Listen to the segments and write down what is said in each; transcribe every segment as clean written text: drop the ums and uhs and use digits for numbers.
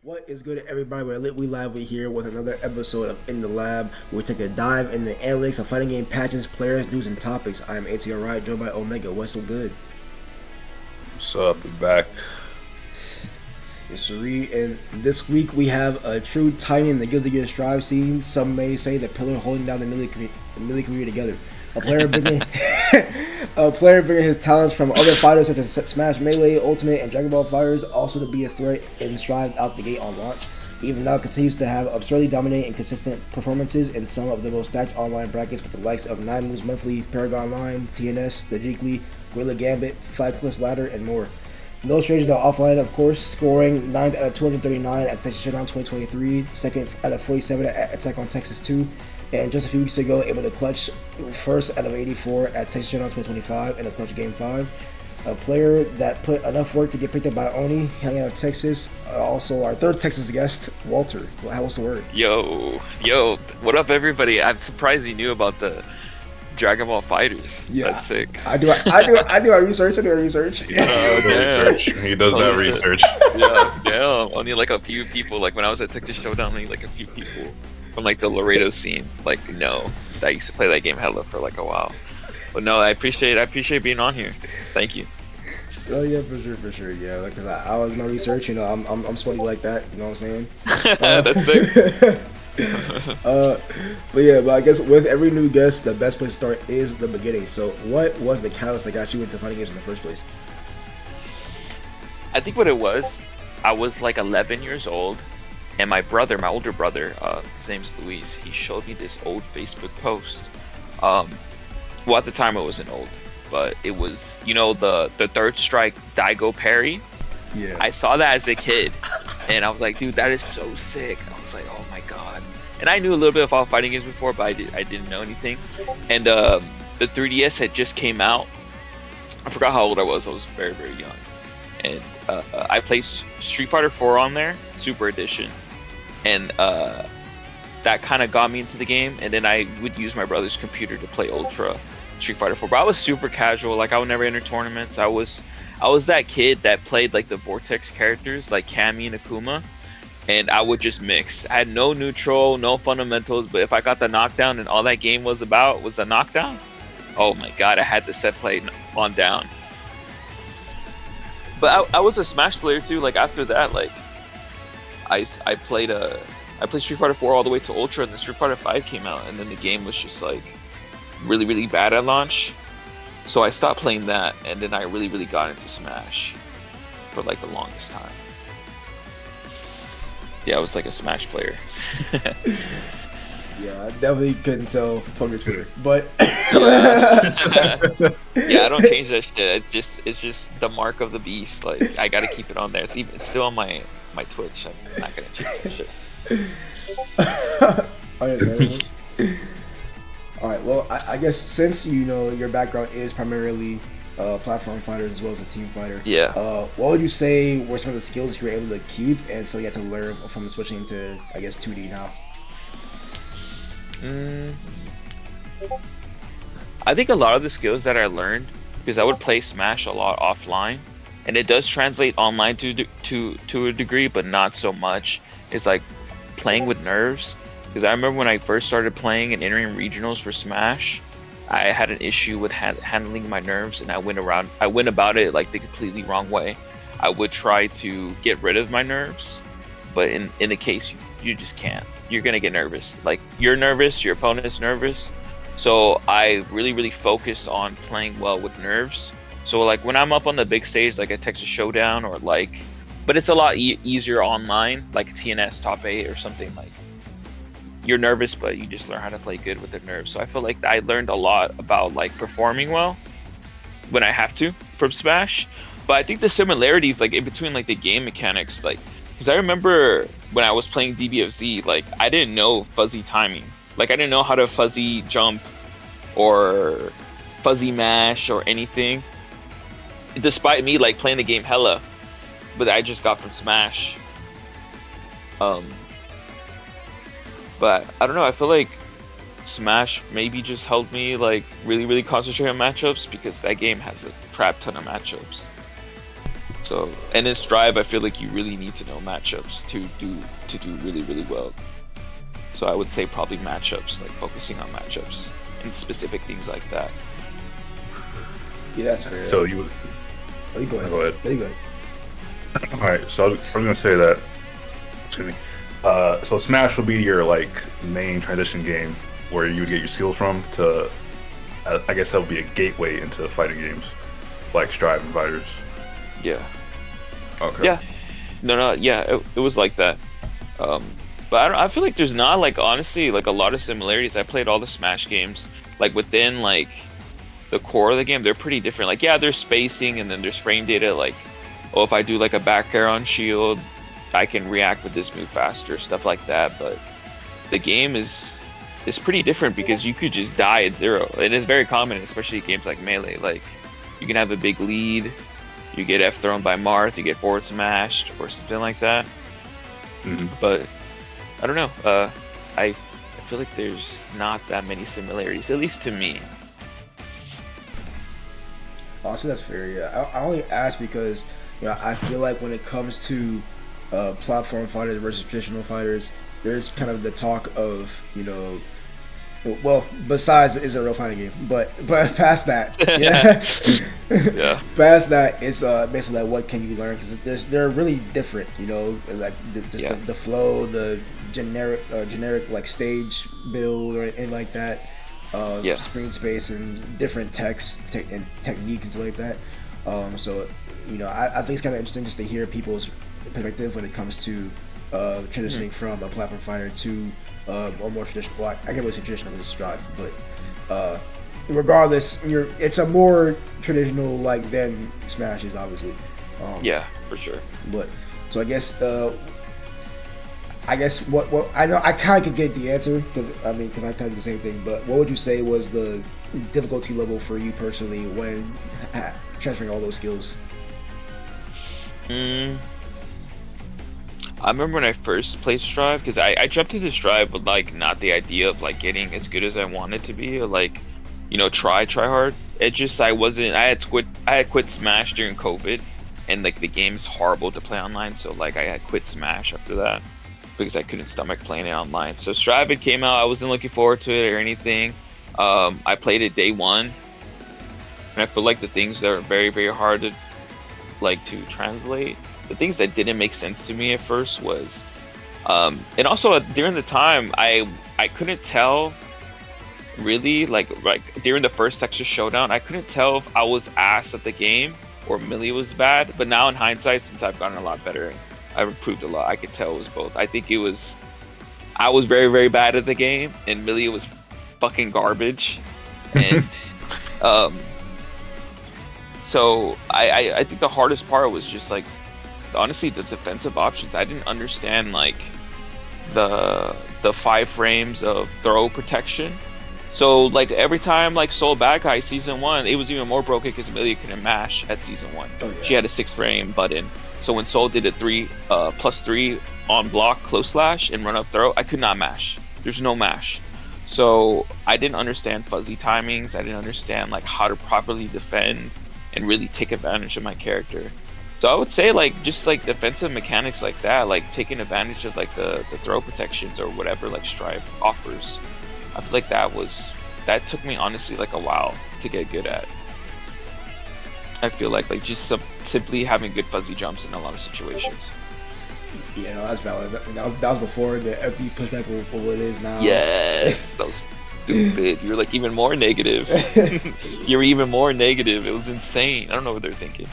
What is good, everybody? We live here with another episode of In the Lab, where we take a dive in the analytics of fighting game patches, players, news, and topics. I am ATR Riot, joined by Omega. What's so good? What's up? We back. It's Sheree, and this week we have a true titan in the Guilty Gear Strive scene. Some may say the pillar holding down the Millia community together. A player bringing his talents from other fighters such as Smash Melee, Ultimate, and Dragon Ball fighters, also to be a threat in Strive out the gate on launch. Even now continues to have absurdly dominant and consistent performances in some of the most stacked online brackets with the likes of 9 Moves Monthly, Paragon Line, TNS, The Geekly, Gorilla Gambit, Fightless Ladder, and more. No stranger to offline, of course, scoring 9th out of 239 at Texas Showdown 2023, 2nd out of 47 at Attack on Texas 2, and just a few weeks ago, able to clutch 1st out of 84 at Texas Showdown 2025 in a clutch Game 5. A player that put enough work to get picked up by Oni, hanging out of Texas. Also, our third Texas guest, Walter. What's the word? Yo, what up, everybody? I'm surprised you knew about the Dragon Ball fighters. Yeah, that's sick. I do our research. Damn. He does that research. Yeah. Only like a few people. Like when I was at Texas Showdown, only like a few people from like the Laredo scene. Like I used to play that game hella for like a while. But no, I appreciate being on here. Thank you. Oh yeah, for sure. Yeah, like I was in my research. I'm sweaty like that. You know what I'm saying? That's sick. But I guess with every new guest, the best place to start is the beginning. So what was the catalyst that got you into fighting games in the first place? I think what it was, I was like 11 years old, and my older brother, his name's Luis, he showed me this old Facebook post. Well, at the time it wasn't old, but it was, the third strike Daigo parry. Yeah. I saw that as a kid, and I was like, dude, that is so sick. I was like, oh my god. And I knew a little bit about fighting games before, but I didn't know anything. And the 3DS had just came out. I forgot how old I was. I was very, very young. And I played Street Fighter 4 on there, Super Edition. And that kind of got me into the game. And then I would use my brother's computer to play Ultra Street Fighter 4. But I was super casual. Like, I would never enter tournaments. I was that kid that played like the Vortex characters, like Cammy and Akuma, and I would just mix. I had no neutral, no fundamentals, but if I got the knockdown and all that game was about was a knockdown, oh my god, I had the set play on down. But I was a Smash player too. Like after that, like I played Street Fighter 4 all the way to Ultra, and then Street Fighter 5 came out, and then the game was just like really, really bad at launch. So I stopped playing that, and then I really, really got into Smash for like the longest time. Yeah, I was like a Smash player. Yeah, I definitely couldn't tell from your Twitter, but yeah, I don't change that shit. It's just the mark of the beast. Like I gotta keep it on there. It's still on my Twitch. I'm not gonna change that shit. Alright, well, I guess since your background is primarily platform fighters as well as a team fighter, yeah. What would you say were some of the skills you were able to keep and so you had to learn from switching to, I guess, 2D now? I think a lot of the skills that I learned, because I would play Smash a lot offline, and it does translate online to a degree, but not so much, is like playing with nerves. Because I remember when I first started playing and entering regionals for Smash, I had an issue with handling my nerves, and I went about it like the completely wrong way. I would try to get rid of my nerves, but in the case you just can't. You're gonna get nervous. Like you're nervous, your opponent is nervous. So I really, really focused on playing well with nerves. So like when I'm up on the big stage, like a Texas Showdown but it's a lot easier online, like TNS Top 8 or something like. You're nervous, but you just learn how to play good with the nerves. So I feel like I learned a lot about like performing well when I have to from Smash. But I think the similarities like in between like the game mechanics, like because I remember when I was playing DBFZ, like I didn't know fuzzy timing. Like I didn't know how to fuzzy jump or fuzzy mash or anything. Despite me like playing the game hella, but I just got from Smash. But I don't know, I feel like Smash maybe just helped me like really, really concentrate on matchups because that game has a crap ton of matchups. So, and in Strive, I feel like you really need to know matchups to do really, really well. So I would say probably matchups, like focusing on matchups and specific things like that. Yeah, that's fair. So you go ahead. Go ahead. There you go. All right. So I was gonna say that. Excuse me. So Smash will be your like main transition game where you would get your skills from to. I guess that would be a gateway into fighting games, like Strive and Fighters. Yeah. Okay. Yeah. No. Yeah, it was like that. But I feel like there's not like honestly like a lot of similarities. I played all the Smash games. Like within like the core of the game, they're pretty different. Like yeah, there's spacing and then there's frame data. Like oh, if I do like a back air on shield, I can react with this move faster, stuff like that. But the game is pretty different because you could just die at 0. It is very common, especially games like Melee. Like you can have a big lead, you get F thrown by Marth, you get forward smashed or something like that. Mm-hmm. But I don't know. I feel like there's not that many similarities, at least to me. Honestly, that's fair. Yeah, I only ask because I feel like when it comes to platform fighters versus traditional fighters, there's kind of the talk of well, besides it's a real fighting game, but past that, yeah, Yeah. past that, it's basically like what can you learn because they're really different, like the flow, the generic like stage build or anything like that, screen space and different and technique and stuff like that. So I think it's kind of interesting just to hear people's perspective when it comes to transitioning from a platform fighter to or more traditional. Well, I can't really say traditional because it's Strive, but regardless, it's a more traditional like than Smash is obviously. Yeah, for sure. But so I guess what I know I kind of could get the answer because I kind of do the same thing. But what would you say was the difficulty level for you personally when transferring all those skills? I remember when I first played Strive, because I jumped into Strive with like not the idea of like getting as good as I wanted to be, or like try hard. It just I had quit Smash during COVID, and like the game's horrible to play online, so like I had quit Smash after that because I couldn't stomach playing it online. So Strive, it came out, I wasn't looking forward to it or anything. I played it day one, and I feel like the things that are very, very hard to translate, the things that didn't make sense to me at first was, and also during the time I couldn't tell really like during the first Texas Showdown, I couldn't tell if I was ass at the game or Millia was bad. But now in hindsight, since I've gotten a lot better, I've improved a lot. I could tell it was both. I think I was very, very bad at the game, and Millia was fucking garbage. And so I think the hardest part was just like honestly the defensive options. I didn't understand like the 5 frames of throw protection. So like every time like Soul Bad Guy season 1, it was even more broken because Millia couldn't mash at season 1. Oh, yeah. She had a 6 frame button. So when Soul did a +3 on block close slash and run up throw, I could not mash. There's no mash. So I didn't understand fuzzy timings. I didn't understand like how to properly defend and really take advantage of my character. So I would say like just like defensive mechanics like that, like taking advantage of like the throw protections or whatever like Strive offers. I feel like that took me honestly like a while to get good at. I feel like just simply having good fuzzy jumps in a lot of situations. Yeah, no, that's valid. That was before the FB pushback for what it is now. Yes, that was stupid. You're like even more negative. You're even more negative. It was insane. I don't know what they're thinking.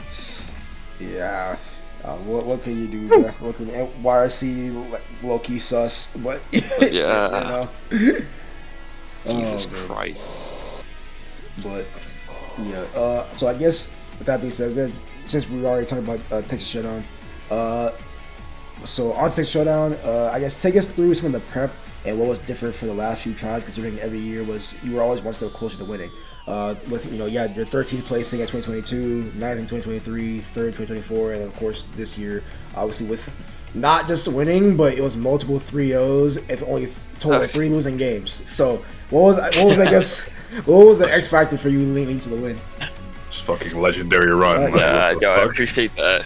Yeah. What can you do, bro? What can YRC low key sus? But yeah. Jesus Christ. But yeah. So I guess with that being said, since we already talked about Texas Showdown, so on Texas Showdown, I guess take us through some of the prep and what was different for the last few tries, considering every year you were always one step closer to winning. With your 13th placing at 2022, 9th in 2023, 3rd in 2024, and of course this year, obviously with not just winning, but it was multiple 3-0s, if only total 3 losing games. So what was I guess what was the X factor for you leading to the win? It's fucking legendary run. Like, Yeah, what the I fuck? appreciate that.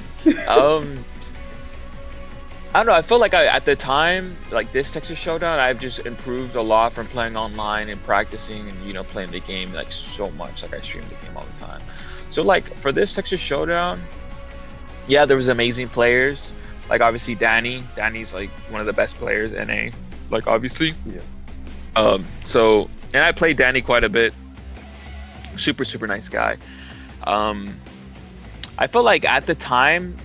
I don't know. I feel like at the time, like this Texas Showdown, I've just improved a lot from playing online and practicing and playing the game like so much. Like I stream the game all the time. So like for this Texas Showdown, yeah, there was amazing players. Like obviously Danny's like one of the best players NA. Like obviously. Yeah. So and I played Danny quite a bit. Super nice guy. I felt like at the time,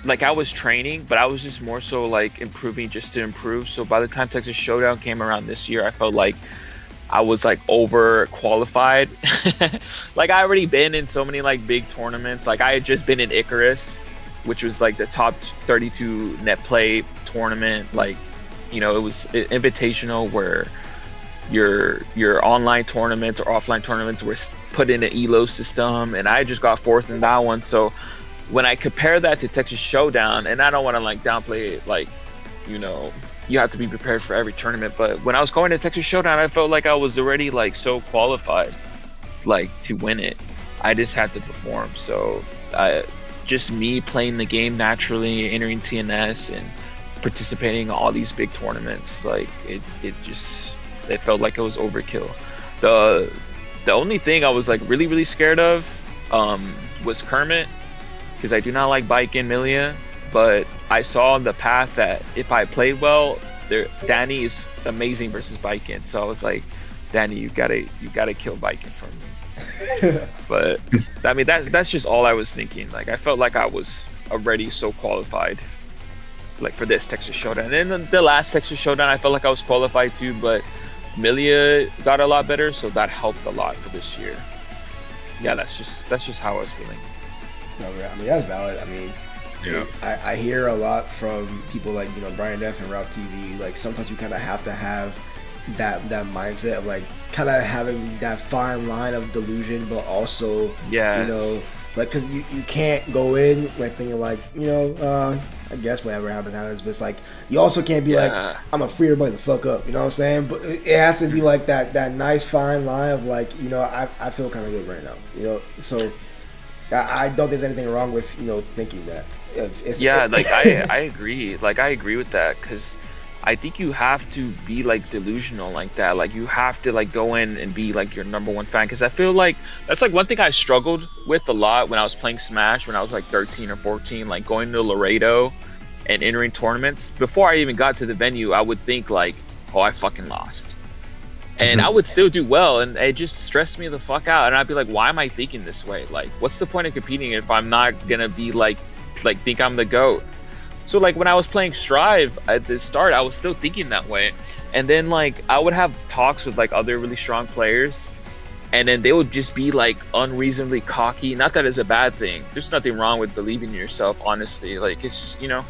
like I was training, but I was just more so like improving just to improve. So by the time Texas Showdown came around this year, I felt like I was like over qualified. Like I already been in so many like big tournaments. Like I had just been in Icarus, which was like the top 32 net play tournament. Like, it was invitational where your online tournaments or offline tournaments were put in an elo system, and I just got fourth in that one. So when I compare that to Texas Showdown, and I don't want to like downplay it, like you have to be prepared for every tournament, but when I was going to Texas Showdown, I felt like I was already like so qualified like to win it. I just had to perform. So just me playing the game naturally, entering TNS and participating in all these big tournaments, like it felt like it was overkill. The only thing I was like really scared of was Kermit, because I do not like biking Millia, but I saw the path that if I played well, Danny is amazing versus biking. So I was like, Danny, you gotta kill biking for me. But I mean that's just all I was thinking. Like I felt like I was already so qualified, like for this Texas Showdown. And then the last Texas Showdown, I felt like I was qualified too, but Millia got a lot better, so that helped a lot for this year. Yeah, that's just how I was feeling. No, I mean that's valid. I mean, Yeah. I hear a lot from people like Brian F and Ralph TV. Like sometimes you kind of have to have that mindset of like kind of having that fine line of delusion, but also like because you can't go in like thinking like I guess whatever happens, but it's like you also can't be like I'm a free everybody the fuck up, you know what I'm saying? But it has to be like that nice fine line of like I feel kind of good right now, so I don't think there's anything wrong with thinking that. I agree. Like I agree with that, because I think you have to be like delusional like that. Like you have to like go in and be like your number one fan, because I feel like that's like one thing I struggled with a lot when I was playing Smash when I was like 13 or 14. Like going to Laredo and entering tournaments, before I even got to the venue, I would think like, oh, I fucking lost. And I would still do well, and it just stressed me the fuck out. And I'd be like, why am I thinking this way? Like, what's the point of competing if I'm not gonna be like think I'm the GOAT? So like when I was playing Strive at the start, I was still thinking that way. And then like I would have talks with like other really strong players, and then they would just be like unreasonably cocky. Not that it's a bad thing. There's nothing wrong with believing in yourself, honestly. Like it's Yeah.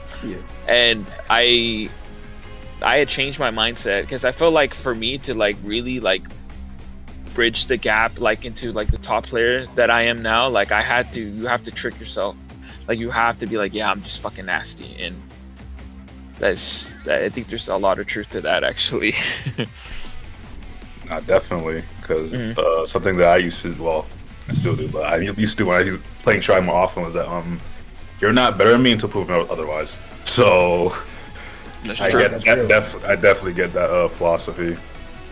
And I had changed my mindset, because I felt like for me to like really like bridge the gap like into like the top player that I am now, like you have to trick yourself. Like you have to be like, yeah, I'm just fucking nasty. And I think there's a lot of truth to that actually. Definitely, because something that I used to, well, I still do, but I used to when I was playing Try more often was that you're not better than me until proven otherwise. So I definitely get that philosophy.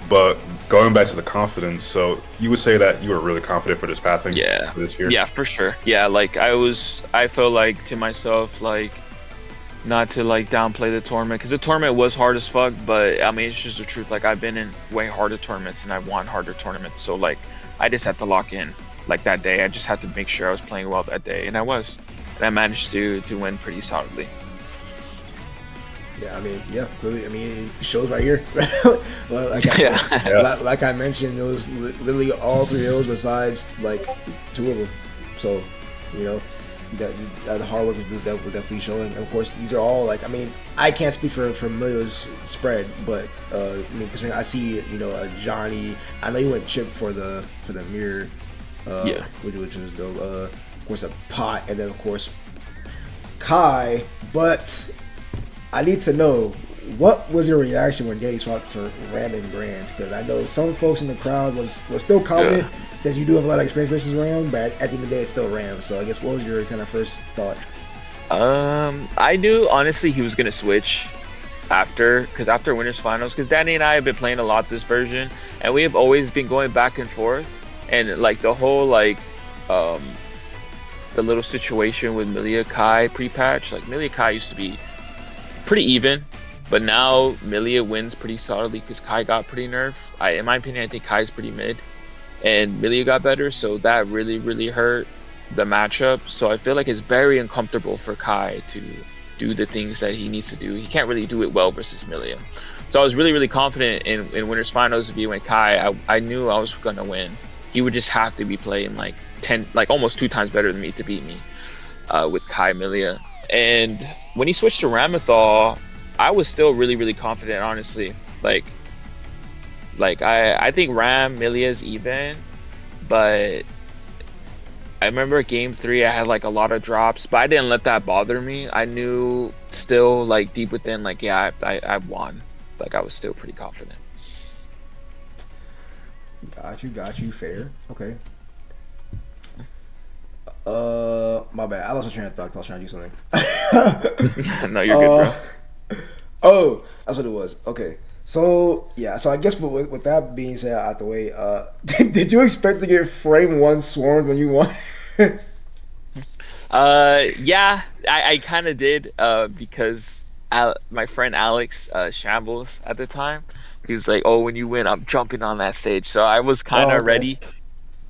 But going back to the confidence, so you would say that you were really confident for this pathing for this year? Yeah, for sure. Yeah, like I felt like to myself, like not to like downplay the tournament, because the tournament was hard as fuck, but I mean it's just the truth. Like I've been in way harder tournaments and I won harder tournaments, so like I just had to lock in. Like that day I just had to make sure I was playing well that day, and I was, and I managed to win pretty solidly. Yeah, I mean, clearly, I mean, it shows right here. Well, like I mentioned, it was literally all three of those besides like two of them. So, that the hard work was definitely showing. And of course, these are all like, I mean, I can't speak for Millia's spread, but I mean, because I see a Johnny. I know you went chip for the mirror, which was dope. Of course, a Pot, and then of course Kai, but I need to know what was your reaction when Danny swapped to Ram and Brands? Because I know some folks in the crowd was still confident since you do have a lot of experience versus Ram, but at the end of the day, it's still Ram. So I guess what was your kind of first thought? I knew honestly he was gonna switch after Winners Finals, because Danny and I have been playing a lot this version, and we have always been going back and forth, and like the whole like the little situation with Millia Kai pre-patch, like Millia Kai used to be pretty even, but now Millia wins pretty solidly because Kai got pretty nerfed. In my opinion, I think Kai's pretty mid, and Millia got better, so that really hurt the matchup. So I feel like it's very uncomfortable for Kai to do the things that he needs to do. He can't really do it well versus Millia. So I was really confident in Winners Finals if he went Kai. I knew I was gonna win. He would just have to be playing like almost 2 times better than me to beat me with Kai Millia. And when he switched to Ramethal, I was still really confident, honestly. Like I think Ram Millia is even, but I remember game 3 I had like a lot of drops, but I didn't let that bother me. I knew still like deep within, like, yeah, I won. Like I was still pretty confident. Got you, fair. Okay. My bad. I lost my train of thought 'cause I was trying to do something. No, you're good, bro. Oh, that's what it was. Okay. So yeah, so I guess with that being said out the way, did you expect to get frame 1 swarmed when you won? Yeah, I kind of did, because my friend Alex Shambles at the time, he was like, "Oh, when you win, I'm jumping on that stage." So I was kind of ready.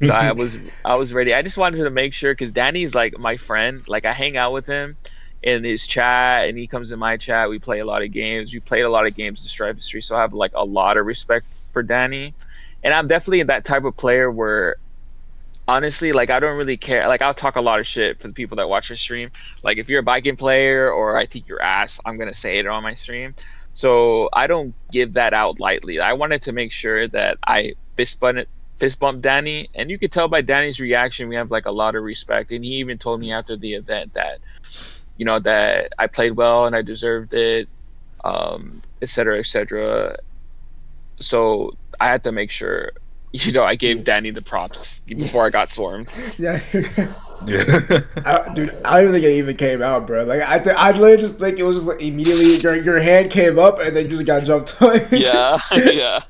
So I was ready. I just wanted to make sure, because Danny's like my friend. Like I hang out with him in his chat, and he comes in my chat. We play a lot of games. We played a lot of games in Strive History, so I have like a lot of respect for Danny. And I'm definitely that type of player where, honestly, like I don't really care. Like I'll talk a lot of shit for the people that watch our stream. Like if you're a biking player or I think your ass, I'm gonna say it on my stream. So I don't give that out lightly. I wanted to make sure that I fist bump Danny, and you could tell by Danny's reaction we have like a lot of respect. And he even told me after the event that, you know, that I played well and I deserved it, etc., etc. So I had to make sure, you know, I gave Danny the props before I got swarmed. Yeah. Yeah. Dude, I don't think it even came out, bro. Like I literally just think it was just like immediately your hand came up and then you just got jumped on. Yeah.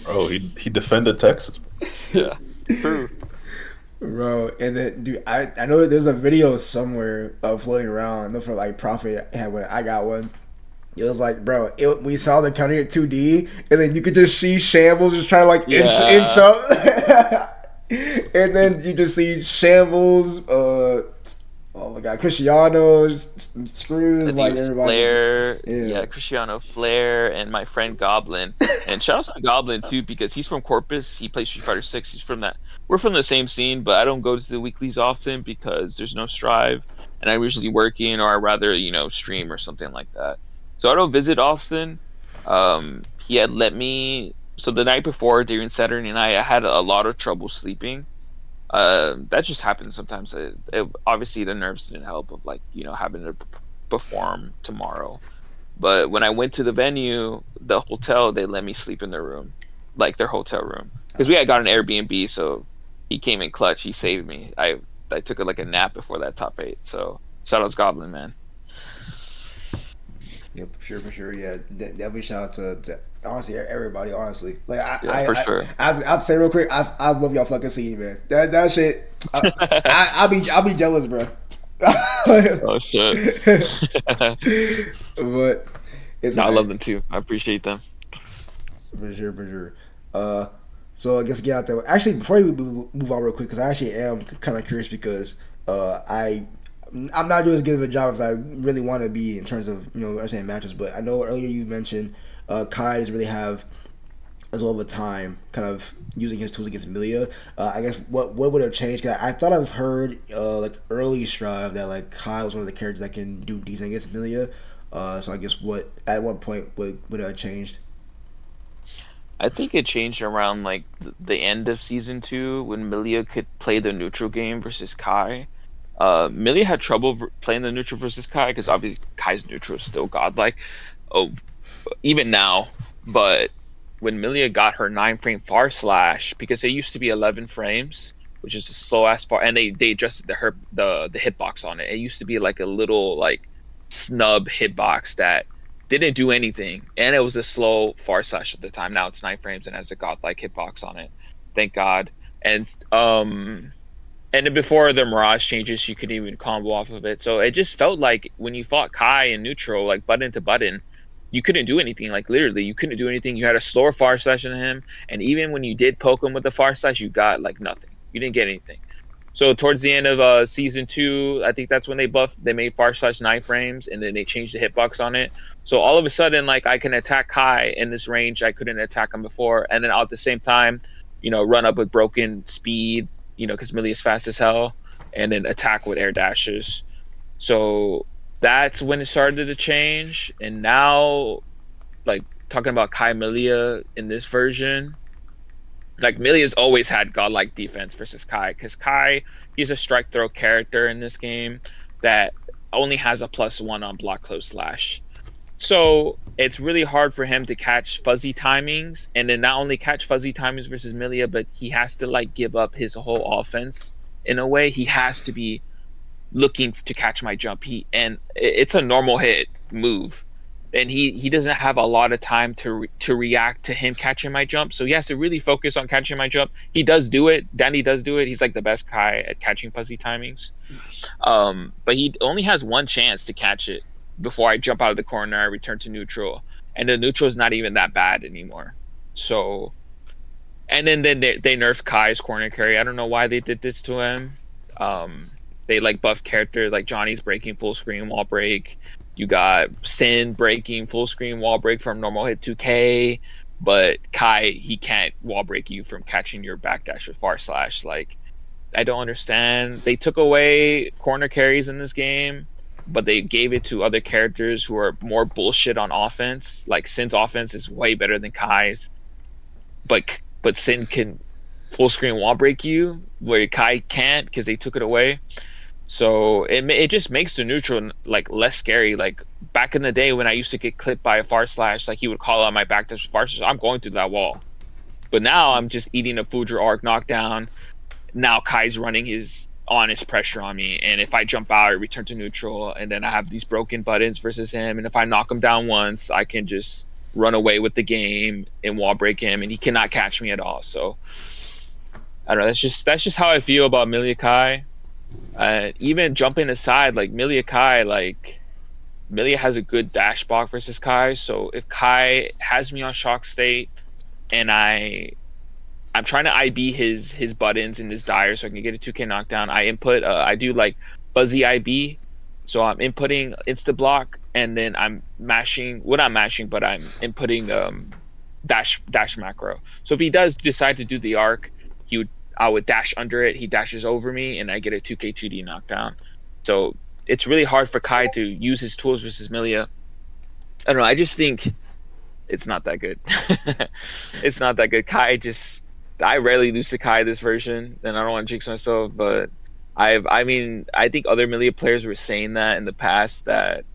Bro, he defended Texas. Yeah. True. Bro, and then dude, I know that there's a video somewhere floating around. I know for like Prophet had one. I got one. It was like, bro, we saw the counting at 2D, and then you could just see Shambles just trying to like inch up. And then you just see Shambles, oh my god, Cristiano, Screws, like everybody. Flair, yeah, Cristiano, Flair, and my friend Goblin. And shout out to Goblin too, because he's from Corpus. He plays Street Fighter 6. He's from that. We're from the same scene, but I don't go to the weeklies often because there's no Strive, and I'm usually working, or I rather, you know, stream or something like that. So I don't visit often. He had let me. So the night before, during Saturday night, I had a lot of trouble sleeping. That just happens sometimes. Obviously, the nerves didn't help of, like, you know, having to perform tomorrow. But when I went to the venue, the hotel, they let me sleep in their room, like their hotel room, because we had got an Airbnb. So he came in clutch. He saved me. I took like a nap before that top 8. So shout out to Goblin, man. Yep, for sure. Yeah, definitely shout out to honestly everybody. Honestly, like sure. I'd say real quick, I love y'all fucking scene, man. That shit, I'll be jealous, bro. Oh shit. But I love them too. I appreciate them. For sure. So I guess get out there. Actually, before we move on real quick, because I actually am kind of curious, because I'm not doing as good of a job as I really want to be in terms of, you know, understanding matches. But I know earlier you mentioned Kai doesn't really have as well of a time kind of using his tools against Millia. I guess what would have changed? Cause I thought I've heard like early Strive that like Kai was one of the characters that can do decent against Millia. So I guess at what point would have changed? I think it changed around like the end of season 2 when Millia could play the neutral game versus Kai. Millia had trouble playing the neutral versus Kai because obviously Kai's neutral is still godlike. Oh, even now. But when Millia got her 9-frame far slash, because it used to be 11 frames, which is a slow ass far, and they adjusted the hitbox on it. It used to be like a little like snub hitbox that didn't do anything, and it was a slow far slash at the time. Now it's 9 frames and has a godlike hitbox on it. Thank God. And then before the Mirage changes, you could even combo off of it. So it just felt like when you fought Kai in neutral, like button to button, you couldn't do anything. Like literally, you couldn't do anything. You had a slower far slash than him, and even when you did poke him with the far slash, you got like nothing. You didn't get anything. So towards the end of season 2, I think that's when they made far slash 9 frames, and then they changed the hitbox on it. So all of a sudden, like I can attack Kai in this range I couldn't attack him before, and then at the same time, run up with broken speed, because Millie is fast as hell, and then attack with air dashes. So that's when it started to change. And now, like talking about Kai Millia in this version, like Millia's always had godlike defense versus Kai, because Kai, he's a strike throw character in this game that only has a +1 on block close slash. So it's really hard for him to catch fuzzy timings, and then not only catch fuzzy timings versus Millia, but he has to like give up his whole offense in a way. He has to be looking to catch my jump. It's a normal hit move, and he doesn't have a lot of time to react to him catching my jump. So he has to really focus on catching my jump. He does do it. Danny does do it. He's like the best Kai at catching fuzzy timings. But he only has one chance to catch it before I jump out of the corner. I return to neutral, and the neutral is not even that bad anymore. So, and then they nerfed Kai's corner carry. I don't know why they did this to him. They like buff character, like Johnny's breaking full screen wall break. You got Sin breaking full screen wall break from normal hit 2K, but Kai, he can't wall break you from catching your backdash or far slash. Like, I don't understand. They took away corner carries in this game, but they gave it to other characters who are more bullshit on offense. Like Sin's offense is way better than Kai's, but Sin can full screen wall break you where Kai can't because they took it away. So it just makes the neutral like less scary. Like back in the day when I used to get clipped by a far slash, like he would call out my backdash with far slash, I'm going through that wall. But now I'm just eating a Fujer arc knockdown. Now Kai's running his honest pressure on me, and if I jump out, I return to neutral, and then I have these broken buttons versus him, and if I knock him down once, I can just run away with the game and wall break him, and he cannot catch me at all. So I don't know. That's just how I feel about Millia Kai. Even jumping aside, like Millia Kai, like Millia has a good dash block versus Kai. So if Kai has me on shock state, and I'm trying to IB his buttons in this dire so I can get a 2K knockdown, I input I do like fuzzy IB. So I'm inputting insta block, and then I'm mashing, well not mashing, but I'm inputting dash macro. So if he does decide to do the arc, I would dash under it, he dashes over me, and I get a 2K 2D knockdown. So it's really hard for Kai to use his tools versus Millia. I don't know, I just think it's not that good. It's not that good. I rarely lose to Kai this version, and I don't want to jinx myself, but I think other Millia players were saying that in the past, that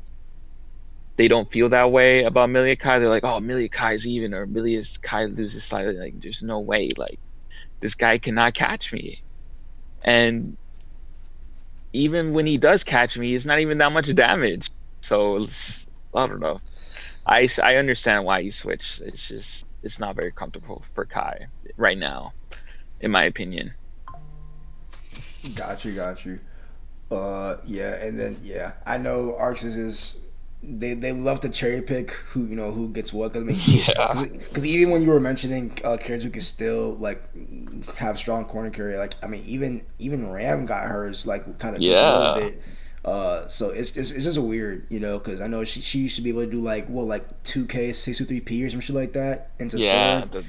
they don't feel that way about Millia Kai. They're like, oh, Millia Kai's even, or Millia's Kai loses slightly. Like, there's no way. Like, this guy cannot catch me. And even when he does catch me, it's not even that much damage. So, I don't know. I understand why you switch. It's not very comfortable for Kai right now, in my opinion. Got you. Yeah, and then I know Arxis is they love to cherry pick who gets what. Cause, I mean, Yeah. Because even when you were mentioning characters who can still like have strong corner carry, like I mean even Ram got hers like kind of a little bit. So it's just weird, because I know she used to be able to do like 2K 623P or some shit like that into sword.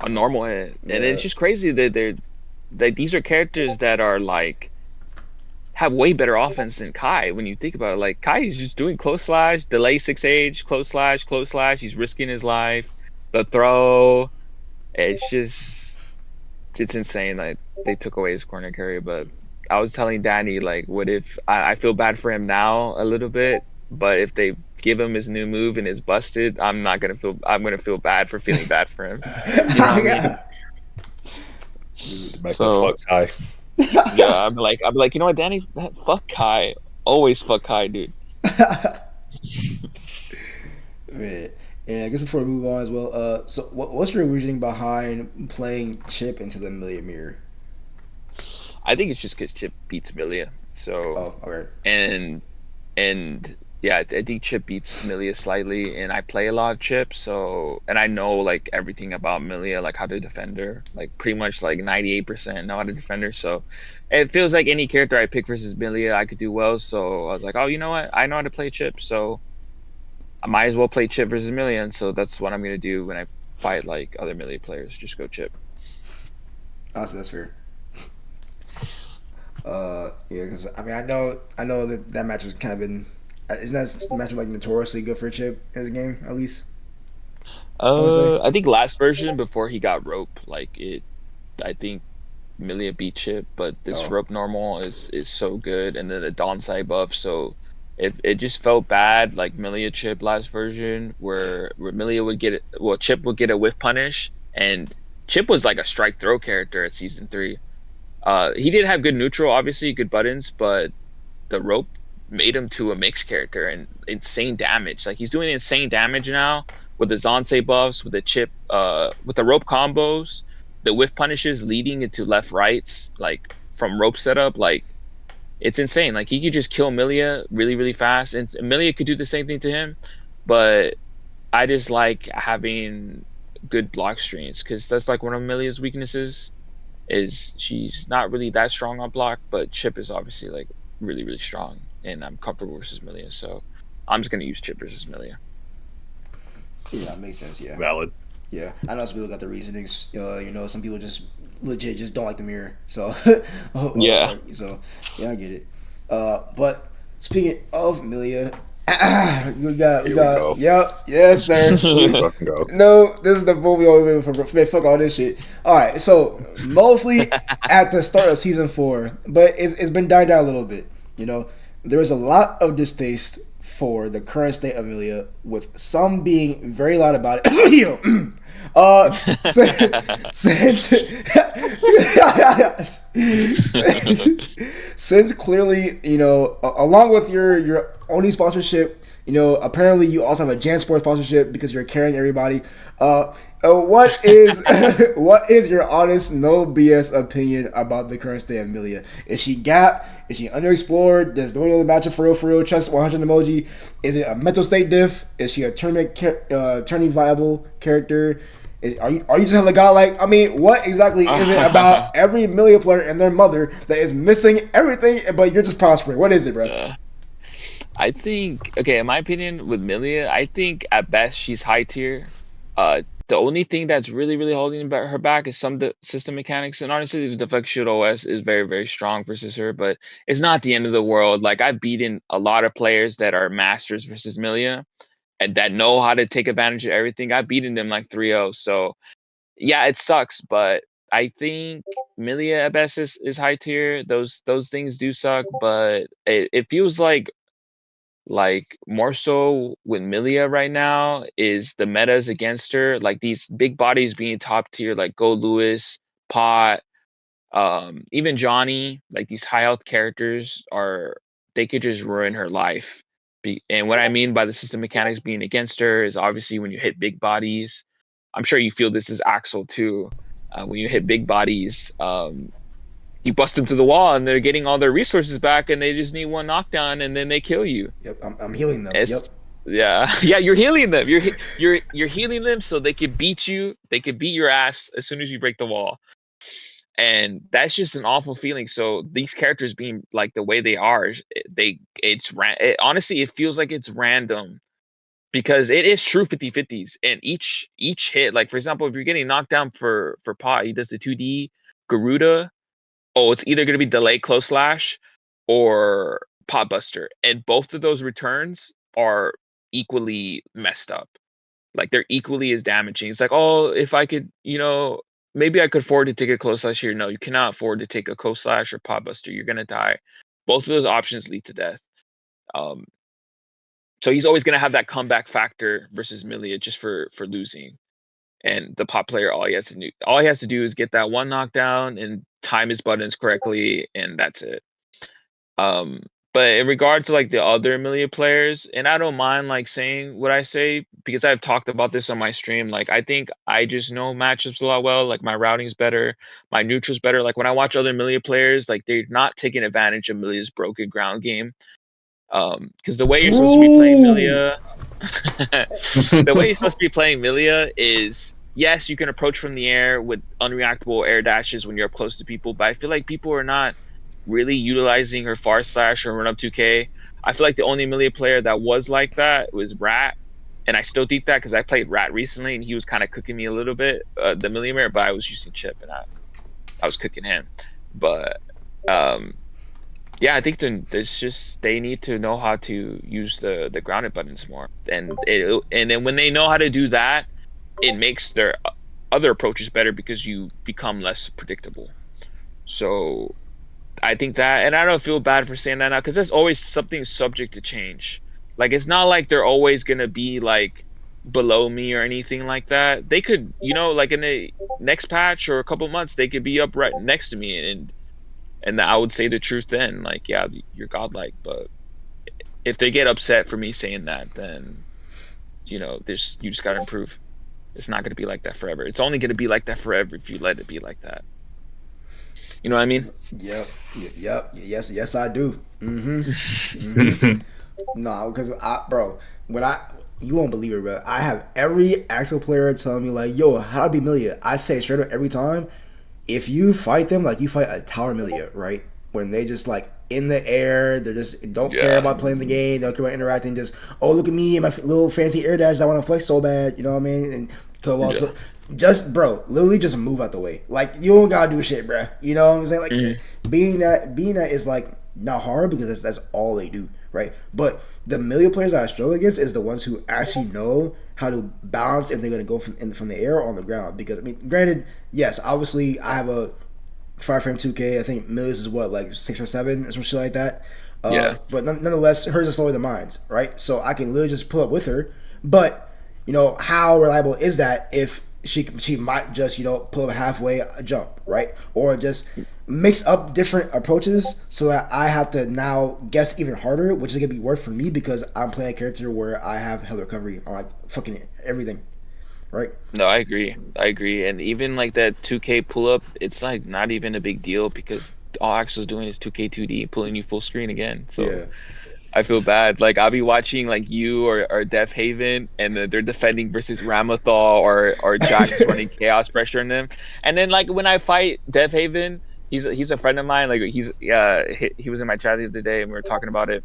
A normal hit, and it's just crazy that these are characters that are like have way better offense than Kai when you think about it. Like Kai is just doing close slash, delay 6H, close slash. He's risking his life. The throw, it's insane. Like they took away his corner carry, but I was telling Danny, like, what if I feel bad for him now a little bit, but if they give him his new move and it's busted, I'm gonna feel bad for feeling bad for him. You know what I mean? Back to So fuck Kai. yeah, I'm like, you know what, Danny, fuck Kai. Always fuck Kai, dude. Man. And I guess before we move on as well, so what's your reasoning behind playing Chip into the Millia mirror? I think it's just because Chip beats Millia. So Oh, okay. and and yeah, I think Chip beats Millia slightly, and I play a lot of Chip, so and I know like everything about Millia, like how to defend her, like pretty much like 98% know how to defend her. So it feels like any character I pick versus Millia, I could do well. So I was like, oh, you know what? I know how to play Chip, so I might as well play Chip versus Millia, and so that's what I'm gonna do when I fight like other Millia players. Just go Chip. Honestly, that's fair. Yeah, because I mean, I know that match was kind of been. Isn't that match like notoriously good for Chip in the game at least? I would say. I think last version before he got rope, like it. I think Millia beat Chip, but this Oh, rope normal is so good, and then the downside buff. So it just felt bad, like Millia Chip last version, where Millia would get it, well, Chip would get a whiff punish, and Chip was like a strike throw character at season 3. He did have good neutral, obviously good buttons, but the rope made him to a mixed character and insane damage. Like he's doing insane damage now with the Zansei buffs, with the Chip, with the rope combos, the whiff punishes leading into left rights, like from rope setup, like it's insane. Like he could just kill Millia really, really fast, and Millia could do the same thing to him. But I just like having good block strings because that's like one of Millia's weaknesses is she's not really that strong on block, but Chip is obviously like really, really strong, and I'm comfortable versus Millia, so I'm just gonna use Chip versus Millia. yeah, it makes sense. Yeah, Valid. yeah. I know some people got the reasonings. Some people just legit just don't like the mirror. So, Yeah. so yeah, I get it. But speaking of Millia, we Here we got, go. yep, yes, sir. Here we fucking go. No, this is the what we always waiting for. Man, fuck all this shit. All right, so mostly at the start of season 4, but it's been dying down a little bit. There is a lot of distaste for the current state of Millia, with some being very loud about it. uh, since since clearly, along with your Oni sponsorship, apparently you also have a JanSport sponsorship because you're carrying everybody. What is what is your honest, no BS opinion about the current state of Millia? Is she gap? Is she underexplored? Does no other matchup for real? Chest 100 emoji. Is it a mental state diff? Is she a turning viable character? Are you just having a guy like? I mean, what exactly is it about every Millia player and their mother that is missing everything, but you're just prospering? What is it, bro? Yeah. I think, okay, in my opinion, with Millia, I think at best she's high tier. The only thing that's really, really holding her back is some system mechanics, and honestly, the Deflect Shield OS is very, very strong versus her, but it's not the end of the world. Like I've beaten a lot of players that are masters versus Millia, and that know how to take advantage of everything. I've beaten them like 3-0. So yeah, it sucks, but I think Millia at best is high tier. Those things do suck, but it feels like more so with Millia right now is the metas against her, like these big bodies being top tier, like Go Lewis, Pot, even Johnny, like these high health characters they could just ruin her life. And what I mean by the system mechanics being against her is obviously when you hit big bodies. I'm sure you feel this is Axel too. When you hit big bodies, you bust them to the wall and they're getting all their resources back and they just need one knockdown and then they kill you. Yep, I'm healing them. It's Yep. yeah, yeah. You're healing them. You're healing them so they can beat you. They can beat your ass as soon as you break the wall, and that's just an awful feeling. So these characters being like the way they are, honestly, it feels like it's random because it is true 50-50s, and each hit, like for example, if you're getting knocked down for Pot, he does the 2D Garuda. Oh, it's either going to be delay close slash or pot buster, and both of those returns are equally messed up. Like they're equally as damaging. It's like, oh, if I could, maybe I could afford to take a close slash here. No, you cannot afford to take a close slash or pot buster. You're gonna die. Both of those options lead to death. Um, So he's always gonna have that comeback factor versus Millia just for losing. And the pop player, all he has to do is get that one knockdown and time his buttons correctly, and that's it. But in regards to like the other Millia players, and I don't mind like saying what I say because I've talked about this on my stream. Like I think I just know matchups a lot well. Like my routing's better, my neutral's better. Like when I watch other Millia players, like they're not taking advantage of Millia's broken ground game. Because the way you're supposed to be playing Millia, the way you're supposed to be playing Millia is yes, you can approach from the air with unreactable air dashes when you're up close to people, but I feel like people are not really utilizing her far slash or run up 2K. I feel like the only Millia player that was like that was Rat, and I still think that because I played Rat recently and he was kind of cooking me a little bit, the Millia mirror, but I was using Chip and I was cooking him. But yeah, I think there's just they need to know how to use the grounded buttons more, and then when they know how to do that, it makes their other approaches better because you become less predictable. So I think that, and I don't feel bad for saying that now because there's always something subject to change. Like it's not like they're always gonna be like below me or anything like that. They could, like in the next patch or a couple months, they could be up right next to me, and I would say the truth then. Like, yeah, you're godlike, but if they get upset for me saying that, then you just gotta improve. It's not gonna be like that forever. It's only gonna be like that forever if you let it be like that. You know what I mean? Yep. Yes, I do. Mm-hmm. No, because you won't believe it, bro. I have every Axel player telling me like, "Yo, how to be Millia?" I say straight up every time, if you fight them like you fight a tower Millia, right? When they just like in the air, they just don't care about playing the game, they don't care about interacting. Just look at me and my little fancy air dash. I want to flex so bad, you know what I mean? And just literally just move out the way. Like you don't gotta do shit, bro. You know what I'm saying? Like being that is like not hard because that's all they do, right? But the Millia players that I struggle against is the ones who actually know how to balance if they're gonna go from the air or on the ground. Because I mean, granted, yes, obviously I have a Fireframe 2K. I think Millia's is what, like 6 or 7 or some shit like that. But nonetheless, hers is slower than mine's, right? So I can literally just pull up with her. But how reliable is that if she might just pull up halfway jump, right? Or just mix up different approaches so that I have to now guess even harder, which is gonna be worse for me because I'm playing a character where I have health recovery on like fucking everything, right? No, I agree, and even like that 2K pull up, it's like not even a big deal because all Axel's doing is 2K 2D pulling you full screen again. So yeah. I feel bad. Like I'll be watching like you or Def Haven, and they're defending versus Ramathal or Jack's running chaos pressure on them. And then like when I fight Def Haven, he's a friend of mine. Like he was in my chat the other day and we were talking about it.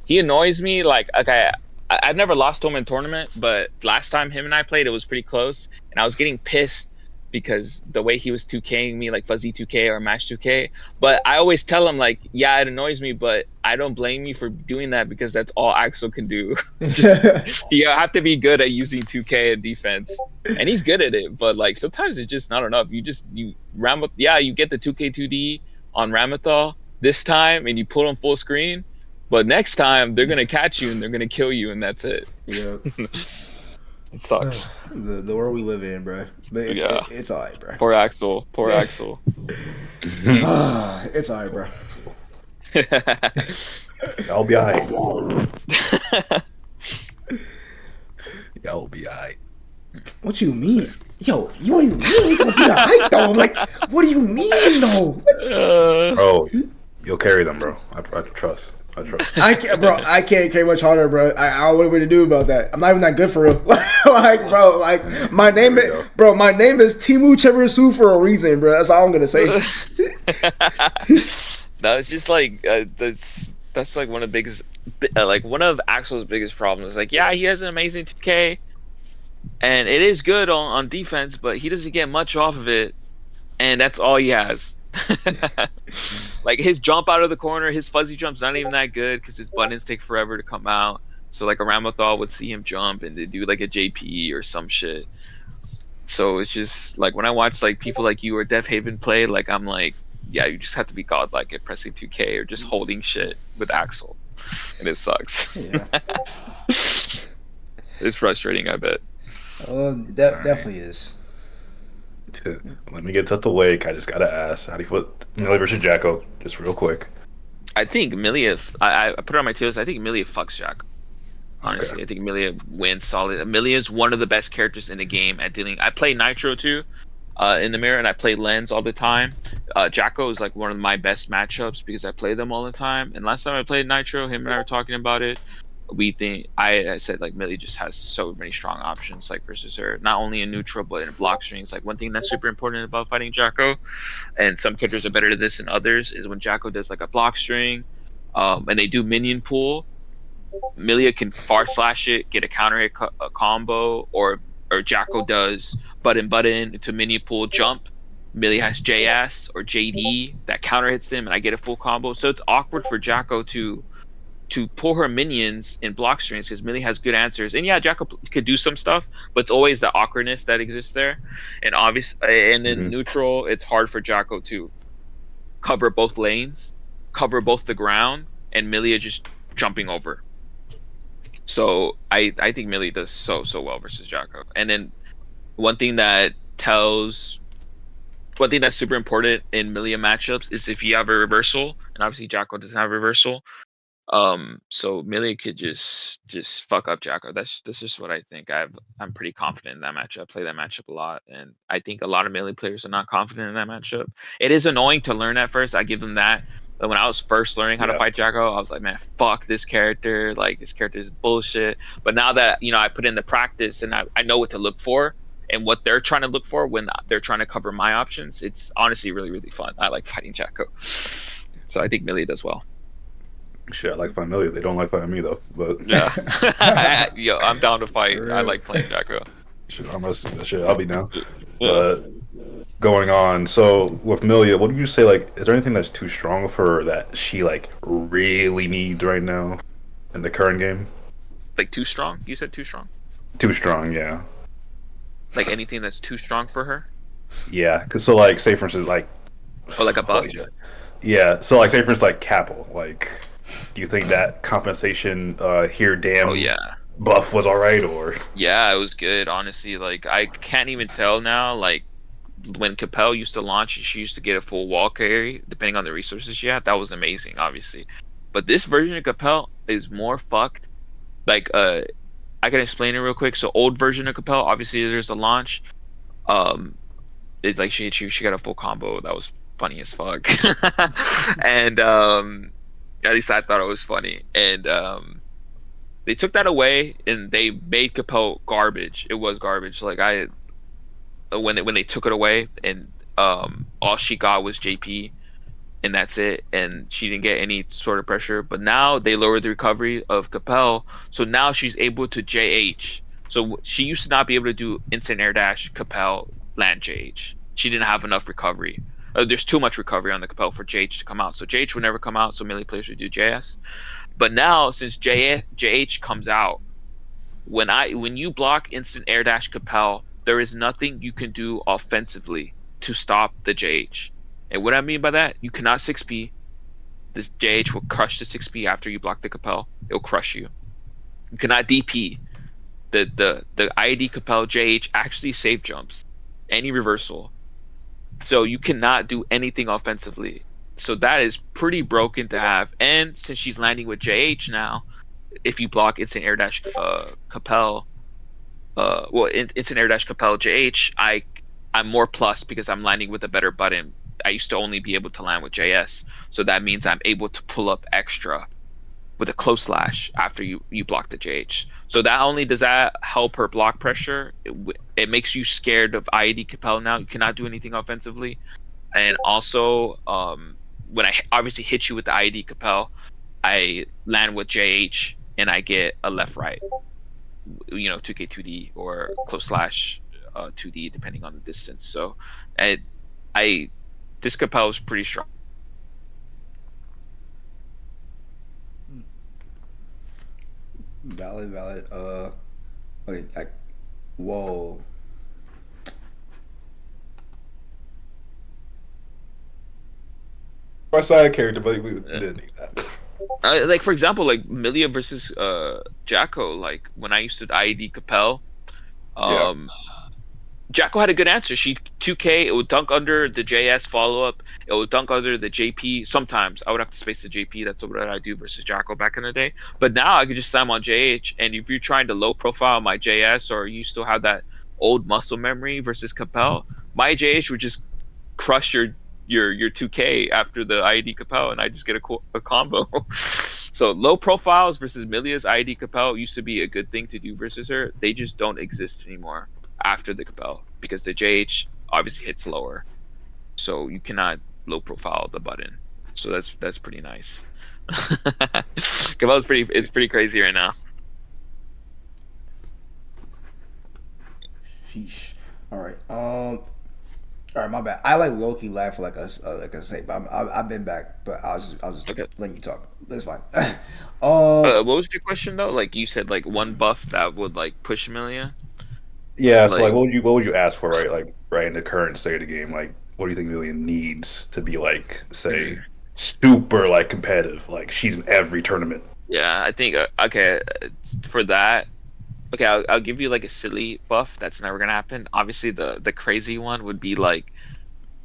He annoys me. Like okay, I've never lost to him in tournament, but last time him and I played, it was pretty close, and I was getting pissed because the way he was 2K'ing me, like fuzzy 2K or match 2K. But I always tell him like, yeah, it annoys me, but I don't blame you for doing that because that's all Axel can do. Just, you have to be good at using 2K and defense, and he's good at it. But like sometimes it's just not enough. You get the 2K 2D on Ramathal this time, and you put on full screen. But next time they're gonna catch you and they're gonna kill you, and that's it. Yeah. It sucks. The world we live in, bro. But it's alright, bro. Poor Axel. Axel. It's alright, bro. I'll be alright. Y'all be alright. What you mean? Yo, you don't even mean we gonna be alright though. Like, what do you mean though? Bro, you'll carry them, bro. I trust. I can't carry much harder, bro. I don't know what to do about that. I'm not even that good for real. My name is Timu Chebresu for a reason, bro. That's all I'm gonna say. No, it's just like that's like one of the biggest, like one of Axel's biggest problems. Like, yeah, he has an amazing 2K, and it is good on defense, but he doesn't get much off of it, and that's all he has. Like his jump out of the corner, his fuzzy jump's not even that good because his buttons take forever to come out. So like a Ramathal would see him jump and they do like a JP or some shit. So it's just like when I watch like people like you or Def Haven play, like I'm like, yeah, you just have to be godlike at pressing 2K or just holding shit with Axel. and it sucks. Yeah. It's frustrating, I bet. Definitely is. Let me get to the wake. I just gotta ask, how do you put Millie versus Jacko? Just real quick. I think Millia. I put it on my tiers. I think Millia fucks Jack. Okay. Honestly, I think Millia wins solid. Millia is one of the best characters in the game at dealing. I play Nitro too, in the mirror, and I play Lens all the time. Jacko is like one of my best matchups because I play them all the time. And last time I played Nitro, him and I were talking about it. I said like Millie just has so many strong options like versus her, not only in neutral but in block strings. Like one thing that's super important about fighting Jacko, and some characters are better at this than others, is when Jacko does like a block string, and they do minion pool. Millia can far slash it, get a counter hit a combo, or Jacko does button to minion pool jump. Millia has JS or JD that counter hits them, and I get a full combo. So it's awkward for Jacko to pull her minions in block strings because Millie has good answers. And yeah, Jacko could do some stuff, but it's always the awkwardness that exists there. And and in neutral, it's hard for Jacko to cover both lanes, cover both the ground, and Millia just jumping over. So I think Millie does so well versus Jacko. And then one thing that's super important in Millia matchups is if you have a reversal, and obviously Jacko doesn't have a reversal. So Millie could just fuck up Jacko. That's just what I think. I'm pretty confident in that matchup. I play that matchup a lot, and I think a lot of Millie players are not confident in that matchup. It is annoying to learn at first. I give them that. But when I was first learning how to fight Jacko, I was like, man, fuck this character. Like this character is bullshit. But now that I put in the practice and I know what to look for and what they're trying to look for when they're trying to cover my options, it's honestly really, really fun. I like fighting Jacko. So I think Millie does well. Shit, I like fighting Millie. They don't like fighting me though. But yeah, yo, I'm down to fight. I like playing Jacko. I'll be down. Going on. So with Millia, what do you say? Like, is there anything that's too strong for her that she like really needs right now in the current game? Like too strong? You said too strong? Too strong, yeah. Like anything that's too strong for her? Yeah, because so like, say for instance, like, or like a buff. Yeah, so like, say for instance, like Capel. Like, do you think that compensation here, damn? Oh yeah. Buff was alright, or? Yeah, it was good. Honestly, like I can't even tell now. Like when Capel used to launch, she used to get a full wall carry depending on the resources she had. That was amazing, obviously. But this version of Capel is more fucked. Like I can explain it real quick. So old version of Capel, obviously there's a launch. It's like she got a full combo that was funny as fuck. And at least I thought it was funny. And they took that away and they made Capel garbage. It was garbage. Like when they took it away and all she got was JP and that's it, and she didn't get any sort of pressure. But now they lowered the recovery of Capel, so now she's able to JH. So she used to not be able to do instant air dash Capel land JH. She didn't have enough recovery. There's too much recovery on the Capel for JH to come out. So JH would never come out, so Millie players would do JS. But now since JH comes out, when you block instant air dash Capel, there is nothing you can do offensively to stop the JH. And what I mean by that, you cannot 6P. The JH will crush the 6P after you block the Capel. It'll crush you. You cannot DP. The IED Capel JH actually save jumps. Any reversal. So you cannot do anything offensively. So that is pretty broken to have. And since she's landing with JH now, if you block instant air dash Capel, instant air dash Capel JH, I'm more plus because I'm landing with a better button. I used to only be able to land with JS, so that means I'm able to pull up extra with a close slash after you block the JH. So that only does that help her block pressure. It makes you scared of IED Capel now. You cannot do anything offensively, and also when I obviously hit you with the IED Capel, I land with JH and I get a left right. 2K 2D or close slash 2D depending on the distance. So this Capel is pretty strong. Valid. Okay, whoa. My side character, but we didn't need that. Like for example, like Millia versus Jacko. Like when I used to IED Capel, Yeah. um, Jacko had a good answer. She 2K. It would dunk under the JS follow up. It would dunk under the JP. Sometimes I would have to space the JP. That's what I do versus Jacko back in the day. But now I could just slam on JH. And if you're trying to low profile my JS or you still have that old muscle memory versus Capel, my JH would just crush your 2K after the IED Capel, and I just get a combo. So low profiles versus Millia's IED Capel used to be a good thing to do versus her. They just don't exist anymore after the Capel because the JH obviously hits lower, so you cannot low profile the button. So that's pretty nice. Capel's pretty crazy right now. Sheesh. All right. All right, my bad. I like low key laugh for like I say, but I've been back, but I was just Okay. letting you talk. That's fine. What was your question though? Like you said, like one buff that would like push Millia. Yeah, so like Like what would you ask for, right? Like right in the current state of the game, like what do you think Million needs to be like, say, mm, super like competitive? Like she's in every tournament. yeah, I think okay for that. Okay, I'll give you like a silly buff that's never gonna happen. Obviously, the crazy one would be like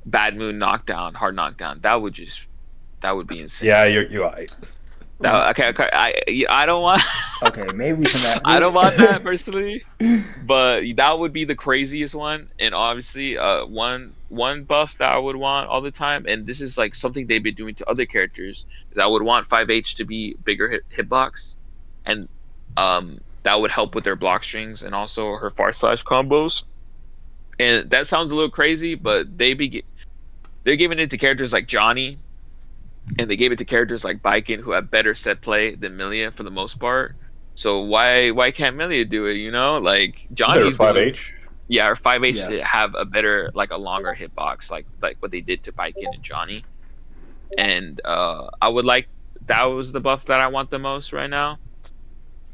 Bad Moon knockdown, hard knockdown. That would be insane. Yeah, you're right. That, okay, I don't want Okay, maybe we should I not. don't want that personally, but that would be the craziest one. And obviously, one buff that I would want all the time, and this is like something they've been doing to other characters, is I would want 5H to be bigger hitbox, and that would help with their block strings and also her far slash combos. And that sounds a little crazy, but they're giving it to characters like Johnny, and they gave it to characters like Baiken who have better set play than Millia for the most part. So why can't Millia do it? You know, like Is there Johnny's five doing. H? Yeah, or 5H Yeah. to have a better like a longer hitbox, like what they did to Baiken and Johnny. And I would like that was the buff that I want the most right now.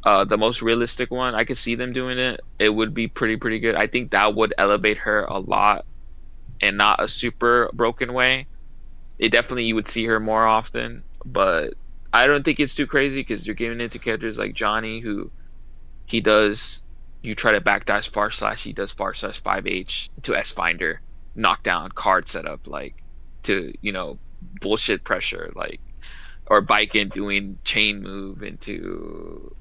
The most realistic one. I could see them doing it. It would be pretty good. I think that would elevate her a lot, and not a super broken way. It definitely you would see her more often, but I don't think it's too crazy because you're giving it to characters like Johnny, who he does. You try to backdash far slash, he does far slash 5H to S finder, knockdown card setup, like to bullshit pressure, like or Baiken doing chain move into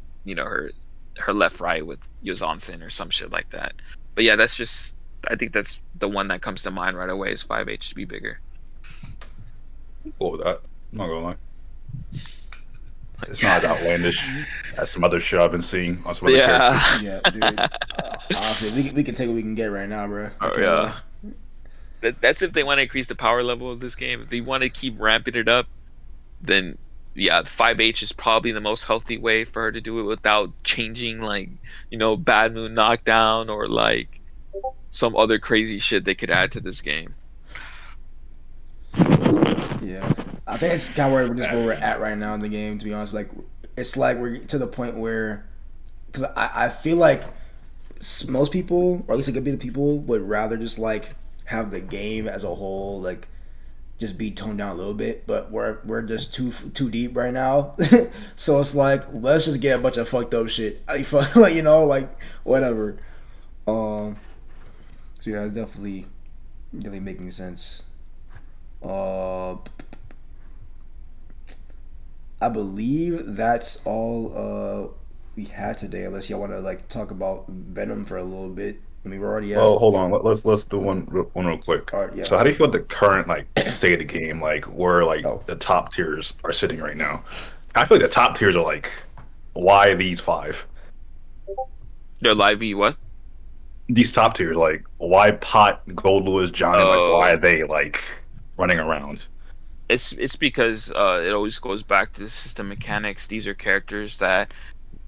her left right with Yozansen or some shit like that. But yeah, that's just I think that's the one that comes to mind right away is 5H to be bigger. Cool with that. I'm not gonna lie. It's not as outlandish as some other shit I've been seeing on some other characters. Yeah. Yeah, dude. Honestly, we can take what we can get right now, bro. Oh Okay, yeah. That's if they want to increase the power level of this game. If they want to keep ramping it up, then yeah, 5H is probably the most healthy way for her to do it without changing like, Bad Moon knockdown or like some other crazy shit they could add to this game. Yeah, I think it's kind of where we're at right now in the game. To be honest, like it's like we're to the point where, because I feel like most people, or at least a good bit of people, would rather just like have the game as a whole like just be toned down a little bit. But we're just too deep right now, so it's like let's just get a bunch of fucked up shit. Like like whatever. So yeah, it's definitely making sense. Uh, I believe that's all we had today. Unless y'all want to like talk about Venom for a little bit. I mean, we're already at. Well, hold on. Let's do one real quick. All right, yeah. So, how do you feel the current like state of the game, like where like Oh. the top tiers are sitting right now? I feel like the top tiers are like, why these five? Their live V what? These top tiers, like why Pot, Gold Lewis, Johnny, like Oh. why are they like running around? It's because it always goes back to the system mechanics. These are characters that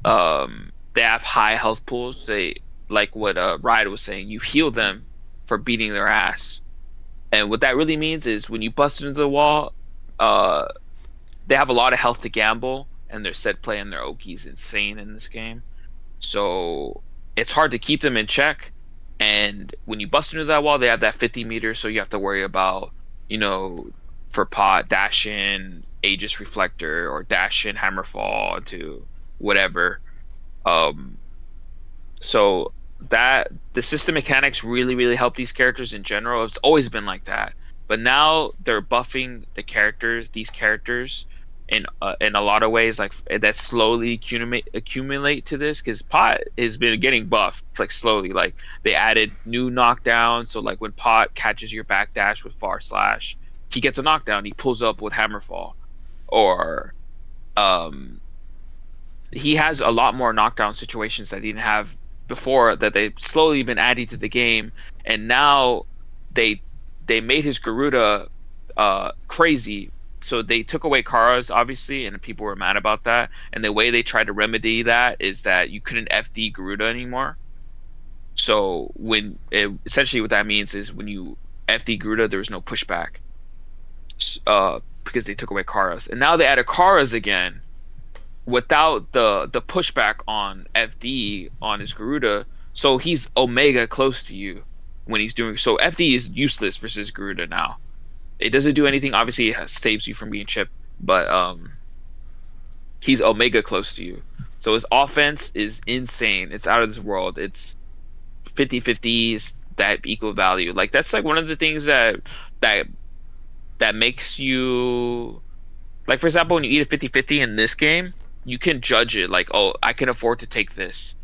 they have high health pools. They like what Riot was saying. You heal them for beating their ass, and what that really means is when you bust into the wall, they have a lot of health to gamble, and their set play and their Oki is insane in this game. So it's hard to keep them in check. And when you bust into that wall, they have that 50 meters, so you have to worry about, for pot dash in, Aegis Reflector or dash in Hammerfall to whatever. Um, so that the system mechanics really help these characters in general. It's always been like that, but now they're buffing these characters in a lot of ways, like that slowly accumulate to this, because Pot has been getting buffed like slowly. Like they added new knockdowns, so like when Pot catches your backdash with Far Slash, he gets a knockdown. He pulls up with Hammerfall, or um he has a lot more knockdown situations that he didn't have before, that they've slowly been adding to the game, and now they they made his Garuda crazy. So they took away Kara's, obviously, and people were mad about that. And the way they tried to remedy that is that you couldn't FD Garuda anymore. So essentially what that means is when you FD Garuda, there was no pushback, because they took away Kara's, and now they added Kara's again without the pushback on FD on his Garuda, so he's Omega close to you when he's doing so. FD is useless versus Garuda now. It doesn't do anything. Obviously, it saves you from being chipped, but he's Omega close to you. So his offense is insane. It's out of this world. It's 50-50s that equal value. Like that's like one of the things that makes you, like, for example, when you eat a 50-50 in this game, you can judge it like, oh, I can afford to take this.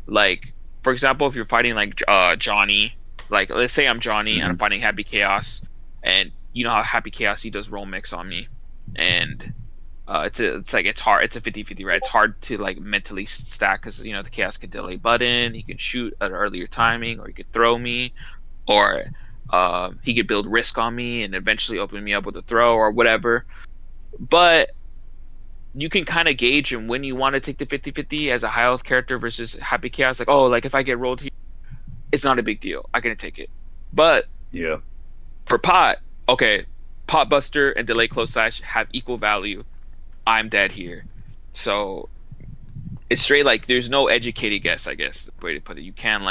Like, for example, if you're fighting like Johnny, like let's say I'm Johnny and I'm fighting Happy Chaos, and you know how Happy Chaos, he does roll mix on me, and it's hard. It's a 50-50, right? It's hard to like mentally stack, because you know the Chaos can delay button, he can shoot at an earlier timing, or he could throw me, or he could build risk on me and eventually open me up with a throw or whatever. But you can kind of gauge and when you want to take the 50-50 as a high health character versus Happy Chaos. Like, oh, like if I get rolled here, it's not a big deal, I'm gonna take it. But Yeah. for Pot, okay, Pot Buster and Delay Close Slash have equal value. I'm dead here. So it's straight, like there's no educated guess, I guess, the way to put it. You can't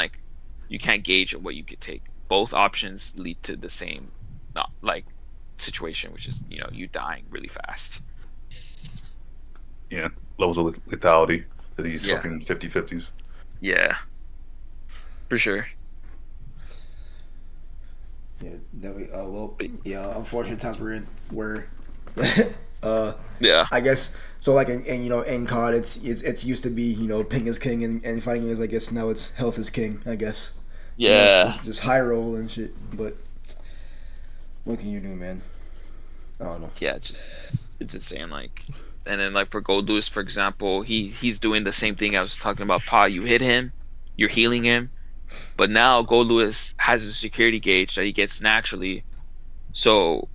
gauge what you could take. Both options lead to the same like situation, which is, you know, you dying really fast. Yeah. Levels of lethality to these Yeah. fucking 50-50s. Yeah. For sure. Yeah, definitely. Well, yeah, unfortunate times we're in where, Yeah. I guess so. Like in you know, in COD, it's used to be, you know, ping is king, and fighting is, I guess now it's health is king, I guess. Yeah. You know, just high roll and shit. But what can you do, man? I don't know. Yeah, it's insane. Like, and then like for Gold Lewis, for example, he's doing the same thing I was talking about. Pa, you hit him, you're healing him, but now Gold Lewis has a security gauge that he gets naturally. So,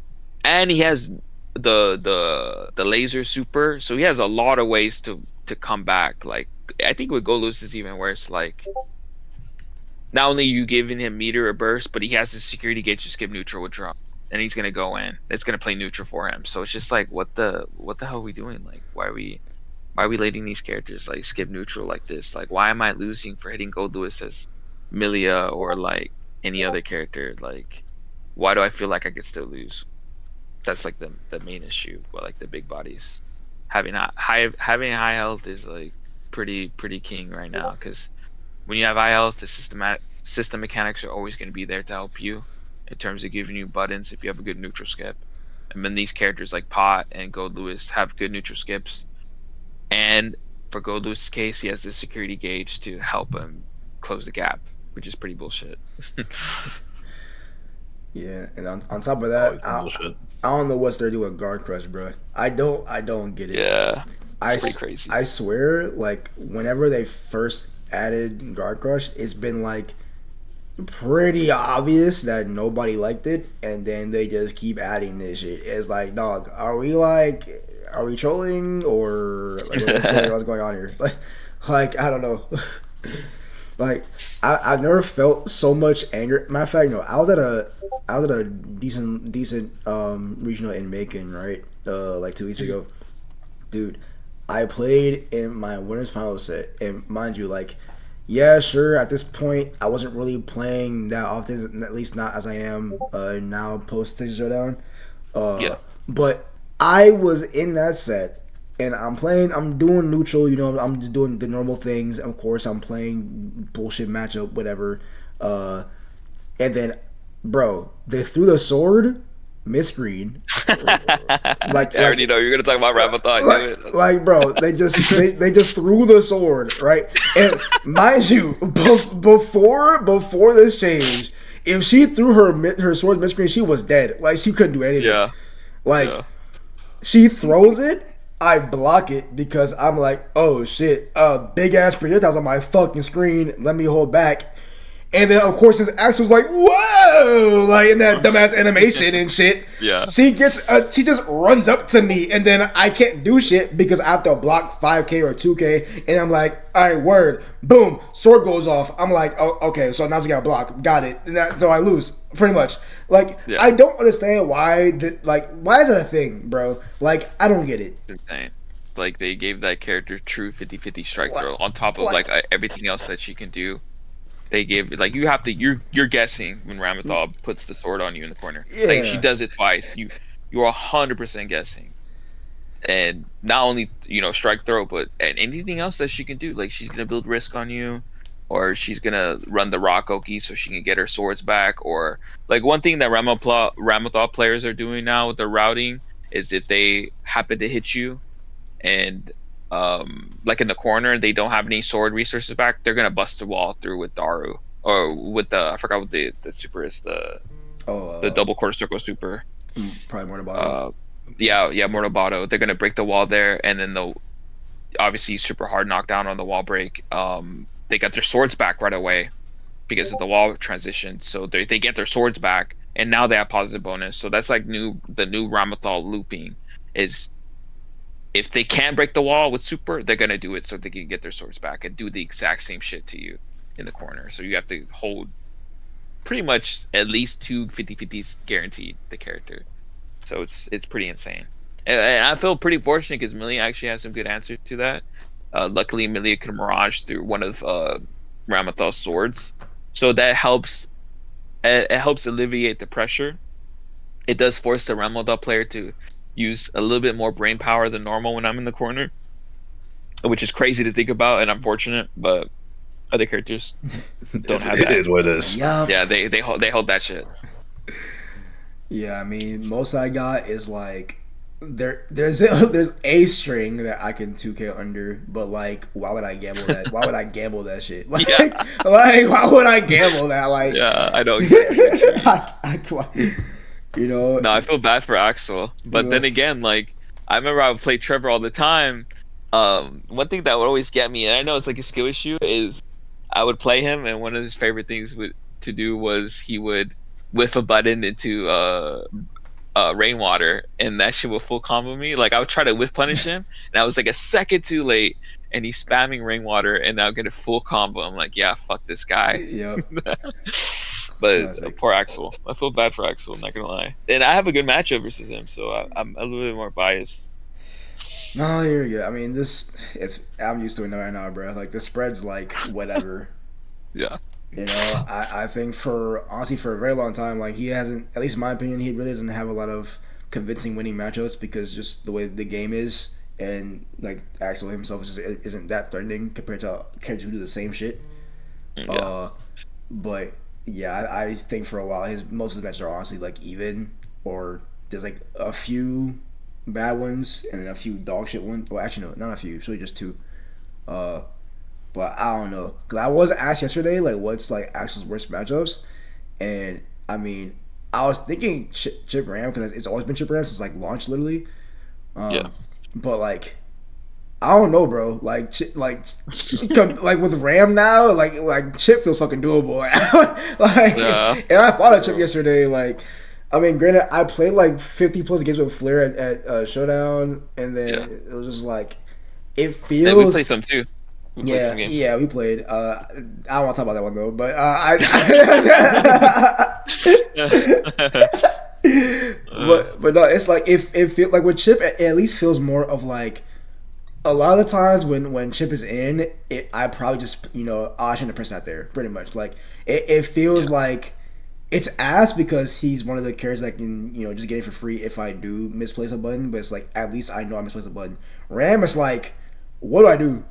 and he has the laser super, so he has a lot of ways to come back. Like, I think with Gold Lewis is even worse. Like, not only you giving him meter or burst, but he has the security gauge to skip neutral with drop, and he's gonna go in. It's gonna play neutral for him. So it's just like, what the hell are we doing? Like, why are we letting these characters like skip neutral like this? Like, why am I losing for hitting Gold Lewis as Millia or like any other character? Like, why do I feel like I could still lose? That's like the main issue. But like the big bodies having high health is like pretty king right now, because when you have high health, the system mechanics are always going to be there to help you in terms of giving you buttons if you have a good neutral skip. And then these characters like Pot and Gold Lewis have good neutral skips, and for Gold Lewis's case, he has this security gauge to help him close the gap, which is pretty bullshit. Yeah, and on top of that, Bullshit. I don't know what's there to do with guard crush, bro. I don't get it. Yeah, it's pretty crazy. I swear, like whenever they first added guard crush, it's been like pretty obvious that nobody liked it, and then they just keep adding this shit. It's like, dog, are we trolling, or like what's going on here? Like I don't know. Like I've never felt so much anger. Matter of fact, no, I was at a decent regional in Macon, right? Like 2 weeks ago, dude. I played in my winners final set, and mind you, like, yeah, sure. At this point, I wasn't really playing that often, at least not as I am now post Texas Showdown. Yeah. But I was in that set, and I'm doing neutral, I'm just doing the normal things. Of course, I'm playing bullshit matchup, whatever. And then, bro, they threw the sword, misread. I already know you're gonna talk about Ramathon. Like, bro, they just threw the sword, right? And mind you, before this change, if she threw her sword miscreen, she was dead. Like, she couldn't do anything. Yeah. Like, she throws it, I block it because I'm like, oh shit, big ass projectiles on my fucking screen. Let me hold back. And then, of course, his axe was like, whoa! Like, in that dumbass animation and shit. Yeah. She just runs up to me, and then I can't do shit because I have to block 5K or 2K. And I'm like, all right, word. Boom. Sword goes off. I'm like, oh, okay, so now I just gotta block. Got it. So I lose, pretty much. Like, I don't understand why is that a thing, bro? Like, I don't get it. It's insane. Like, they gave that character true 50-50 strike throw on top of, like everything else that she can do. They give you're guessing when Ramathon puts the sword on you in the corner. Yeah. Like, she does it twice. You're 100% guessing. And not only, strike throw, but and anything else that she can do. Like, she's gonna build risk on you, or she's gonna run the rock oki so she can get her swords back, or like one thing that Ramathon players are doing now with their routing is if they happen to hit you and like in the corner, they don't have any sword resources back, they're gonna bust the wall through with Daru or with I forgot what the super is, the double quarter circle super. Probably Mortabato. Mortabato. They're gonna break the wall there, and then they'll obviously super hard knockdown on the wall break. They got their swords back right away because of the wall transition, so they get their swords back, and now they have positive bonus. So that's like the new Ramathon looping is, if they can break the wall with super, they're gonna do it so they can get their swords back and do the exact same shit to you in the corner. So you have to hold pretty much at least 2 50-50s guaranteed the character. So it's pretty insane. And I feel pretty fortunate because Millia actually has some good answers to that. Luckily, Millia could mirage through one of Ramathon's swords, so that helps. It helps alleviate the pressure. It does force the Ramathon player to use a little bit more brain power than normal when I'm in the corner, which is crazy to think about and unfortunate, but other characters don't have that. It is what it is. Yeah, they hold that shit. Yeah, I mean, most I got is like there's a string that I can 2K under, but like, why would I gamble that? Why would I gamble that shit? Like, why would I gamble that? Like, yeah, I know exactly. No, I feel bad for Axel, but then again, like, I remember I would play Trevor all the time. One thing that would always get me, and I know it's like a skill issue, is I would play him, and one of his favorite things to do was he would whiff a button into rainwater, and that shit would full combo me. Like, I would try to whiff punish him, and I was like a second too late, and he's spamming rainwater, and I'll get a full combo. I'm like, yeah, fuck this guy. Yep. But poor Axel. I feel bad for Axel, not gonna lie. And I have a good matchup versus him, so I'm a little bit more biased. No, you're good. I mean, I'm used to it right now, bro. Like, the spread's like whatever. Yeah. I think honestly for a very long time, like, he hasn't, at least in my opinion, he really doesn't have a lot of convincing winning matchups because just the way the game is, and like Axel himself just isn't that threatening compared to characters who do the same shit. Yeah. But yeah, I think for a while most of his matches are honestly like even, or there's like a few bad ones and then a few dog shit ones. Well, actually no, not a few. It's really just 2. But I don't know, cause I was asked yesterday like what's like Axel's worst matchups, and I mean I was thinking Chip Ram because it's always been Chip Ram since like launch literally. But like, I don't know, bro. Like, like with Ram now, like Chip feels fucking doable. And I fought a Chip yesterday. Like, I mean, granted, I played like 50 plus games with Flair at Showdown, and then it was just like, it feels. Hey, we played some too. We played. I don't want to talk about that one though, but but no, it's like it feels like with Chip, it at least feels more of like a lot of the times when Chip is in, I probably just I shouldn't have pressed that there. Pretty much, like it feels like it's ass because he's one of the characters that can, just get it for free if I do misplace a button. But it's like, at least I know I misplaced a button. Ram is like, what do I do?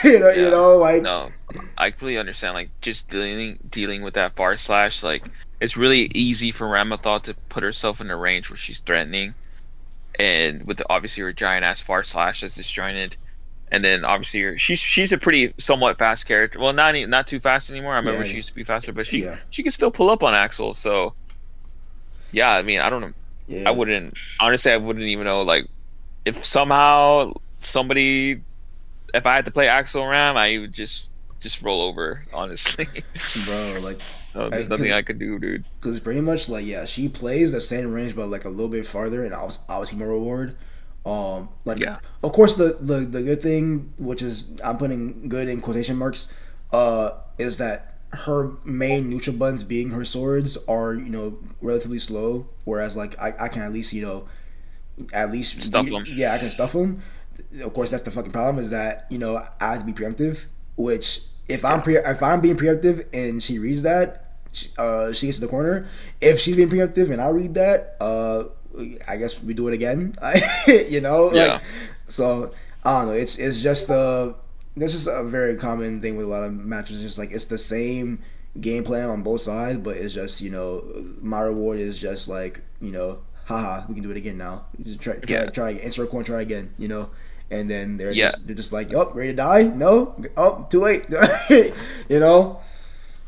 Like no, I completely understand. Like just dealing with that far slash, like it's really easy for Ramathod to put herself in a range where she's threatening, and with obviously her giant ass far slash that's disjointed, and then obviously she's a pretty somewhat fast character. Well, not too fast anymore. I remember she used to be faster, but she can still pull up on Axel. So yeah, I mean I don't know. Yeah. I wouldn't even know like if somehow somebody. If I had to play Axel Ram, I would just roll over, honestly. Bro, like there's nothing I could do, dude. Because pretty much like she plays the same range, but like a little bit farther, and obviously more reward. Of course the good thing, which is I'm putting good in quotation marks, is that her main neutral buttons being her swords are relatively slow, whereas like I can at least stuff them. Yeah, I can stuff them. Of course, that's the fucking problem. Is that I have to be preemptive. Which if I'm being preemptive and she reads that, she gets to the corner. If she's being preemptive and I read that, I guess we do it again. Yeah. So I don't know. It's just this is a very common thing with a lot of matches. It's just like it's the same game plan on both sides, but it's just my reward is just like haha, we can do it again now. Just try again. Insert a corner, try again. And then they're just like, oh, ready to die? No, oh, too late.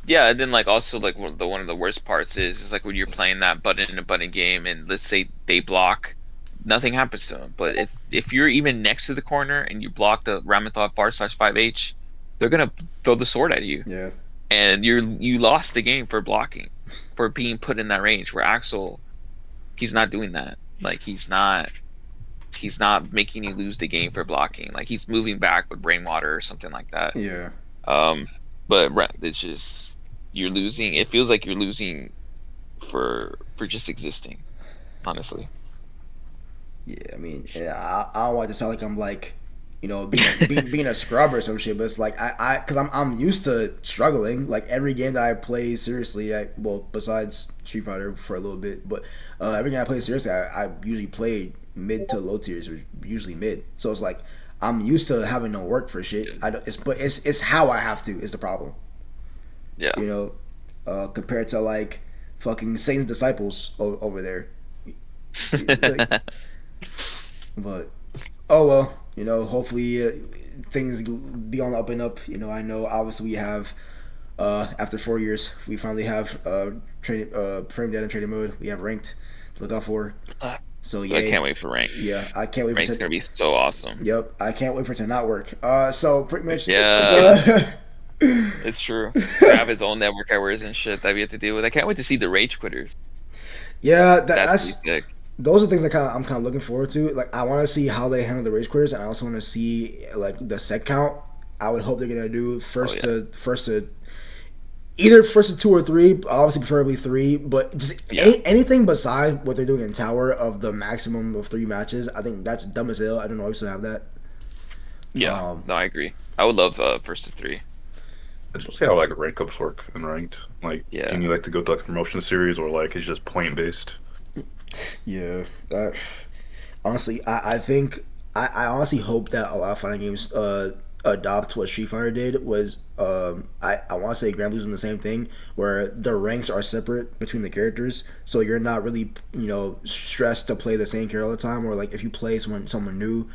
Yeah, and then like also like one of the worst parts is like when you're playing that button in a button game, and let's say they block, nothing happens to them. But if you're even next to the corner and you block the Ramathod /5H, they're gonna throw the sword at you. Yeah. And you lost the game for blocking, for being put in that range. Where Axel, he's not doing that. Like he's not making you lose the game for blocking. Like he's moving back with rainwater or something like that. Yeah. But it's just you're losing. It feels like you're losing for just existing, honestly. Yeah, I mean, I don't want to sound like I'm like, being a scrub or some shit, but it's like because I'm used to struggling. Like every game that I play seriously, besides Street Fighter for a little bit, but every game I play seriously, I usually play mid to low tiers, or usually mid. So it's like I'm used to having no work for shit. It's how I have to is the problem. Yeah. Compared to like fucking Satan's disciples over there. Like, but oh well, hopefully things be on the up and up. I know obviously we have after 4 years we finally have frame data and trading mode. We have ranked to look out for. So yeah, I can't wait for rank. Yeah, I can't wait. Rank's gonna be so awesome. Yep, I can't wait for it to not work. So pretty much. Yeah, it's true. To have his own network errors and shit that we have to deal with. I can't wait to see the rage quitters. Yeah, that's those are things that I'm kind of looking forward to. Like I want to see how they handle the rage quitters, and I also want to see like the set count. I would hope they're gonna do first to either first to 2 or 3, obviously preferably 3, but just anything besides what they're doing in Tower of the maximum of 3 matches, I think that's dumb as hell. I don't know if we still have that. Yeah, no, I agree. I would love first to 3. I just see how like rank ups work in ranked. Like, can you like to go to like a promotion series, or like it's just point based? Yeah, honestly, I think I honestly hope that a lot of fighting games adopt what Street Fighter did. Was I want to say Grand Blue's doing the same thing, where the ranks are separate between the characters, so you're not really stressed to play the same character all the time, or like if you play someone new,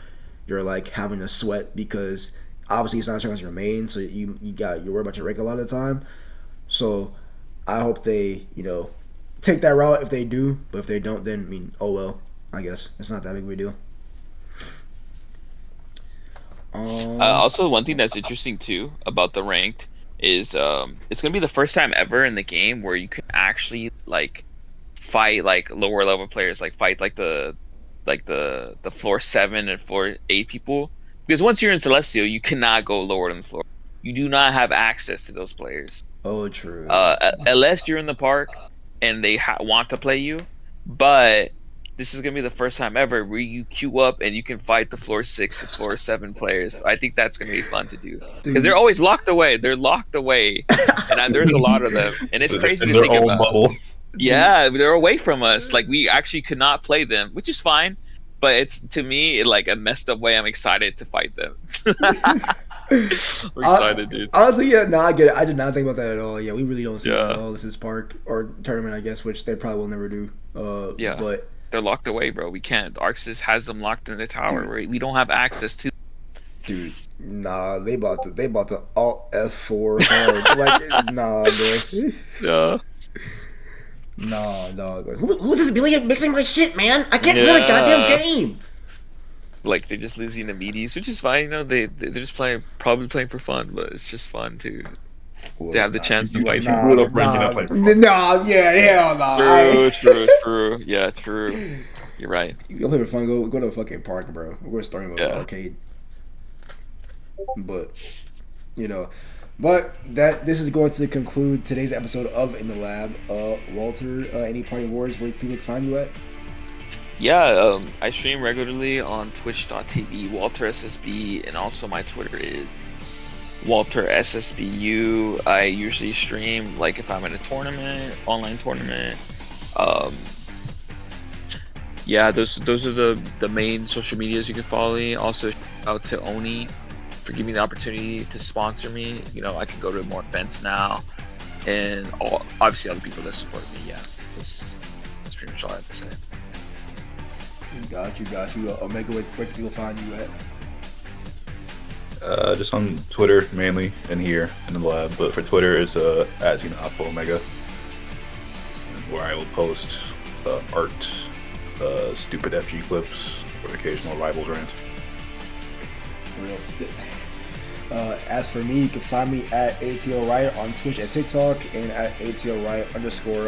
you're like having to sweat because obviously it's not showing as your main, so you're worried about your rank a lot of the time. So I hope they take that route if they do, but if they don't, then I mean, oh well, I guess it's not that big of a deal. Also, one thing that's interesting too about the ranked is it's gonna be the first time ever in the game where you can actually like fight like lower level players, like fight like the floor 7 and floor 8 people, because once you're in Celestial, you cannot go lower than the floor. You do not have access to those players. Oh, true. Unless you're in the park and they want to play you, but this is gonna be the first time ever where you queue up and you can fight the floor 6 or floor 7 players. I think that's gonna be fun to do because they're always locked away. They're locked away, and there's a lot of them, and it's so crazy in to their think own about. Bubble. Yeah, they're away from us. Like we actually could not play them, which is fine. But it's to me like a messed up way. I'm excited to fight them. We're excited, dude. Honestly, yeah, no, I get it. I did not think about that at all. Yeah, we really don't see them Yeah. at all. This is park or tournament, I guess, which they probably will never do. Yeah. But They're locked away, bro. We can't. Arxis has them locked in the tower. Dude. We don't have access to. dude, nah, they about to alt F4 hard. Like, nah, bro. Yeah. Nah, dog. Like, who's this Millia mixing my shit, man? I can't win a goddamn game. Like they're just losing the meaties, which is fine. You know, they're just probably playing for fun, but it's just fun to have the chance to fight. Nah, grew up ranking up like nah, yeah, hell nah. True. Yeah, true. You're right. You go play for fun, go to a fucking park, bro. We're starting with an arcade. But this is going to conclude today's episode of In the Lab. Walter, any parting words where people can find you at? Yeah, I stream regularly on twitch.tv, WalterSSB, and also my Twitter is WalterSSBU. I usually stream like if I'm in a tournament, online tournament. Yeah, those are the main social medias you can follow me. Also, shout out to Oni for giving me the opportunity to sponsor me. You know, I can go to more events now, and obviously other people that support me. Yeah, that's pretty much all I have to say. Got you. Omega, where can people find you at? Just on Twitter mainly, and here in the lab. But for Twitter, it's at Omega, where I will post art, stupid FG clips, or occasional rivals rant. Real. As for me, you can find me at ATL Riot on Twitch and TikTok, and at ATL Riot _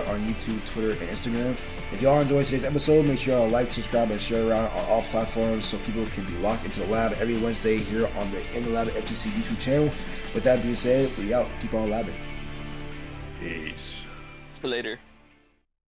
on YouTube, Twitter, and Instagram. If y'all enjoyed today's episode, make sure y'all like, subscribe, and share around on all platforms so people can be locked into the lab every Wednesday here on the In the Lab FGC YouTube channel. With that being said, we out. Keep on labbing. Peace. Later.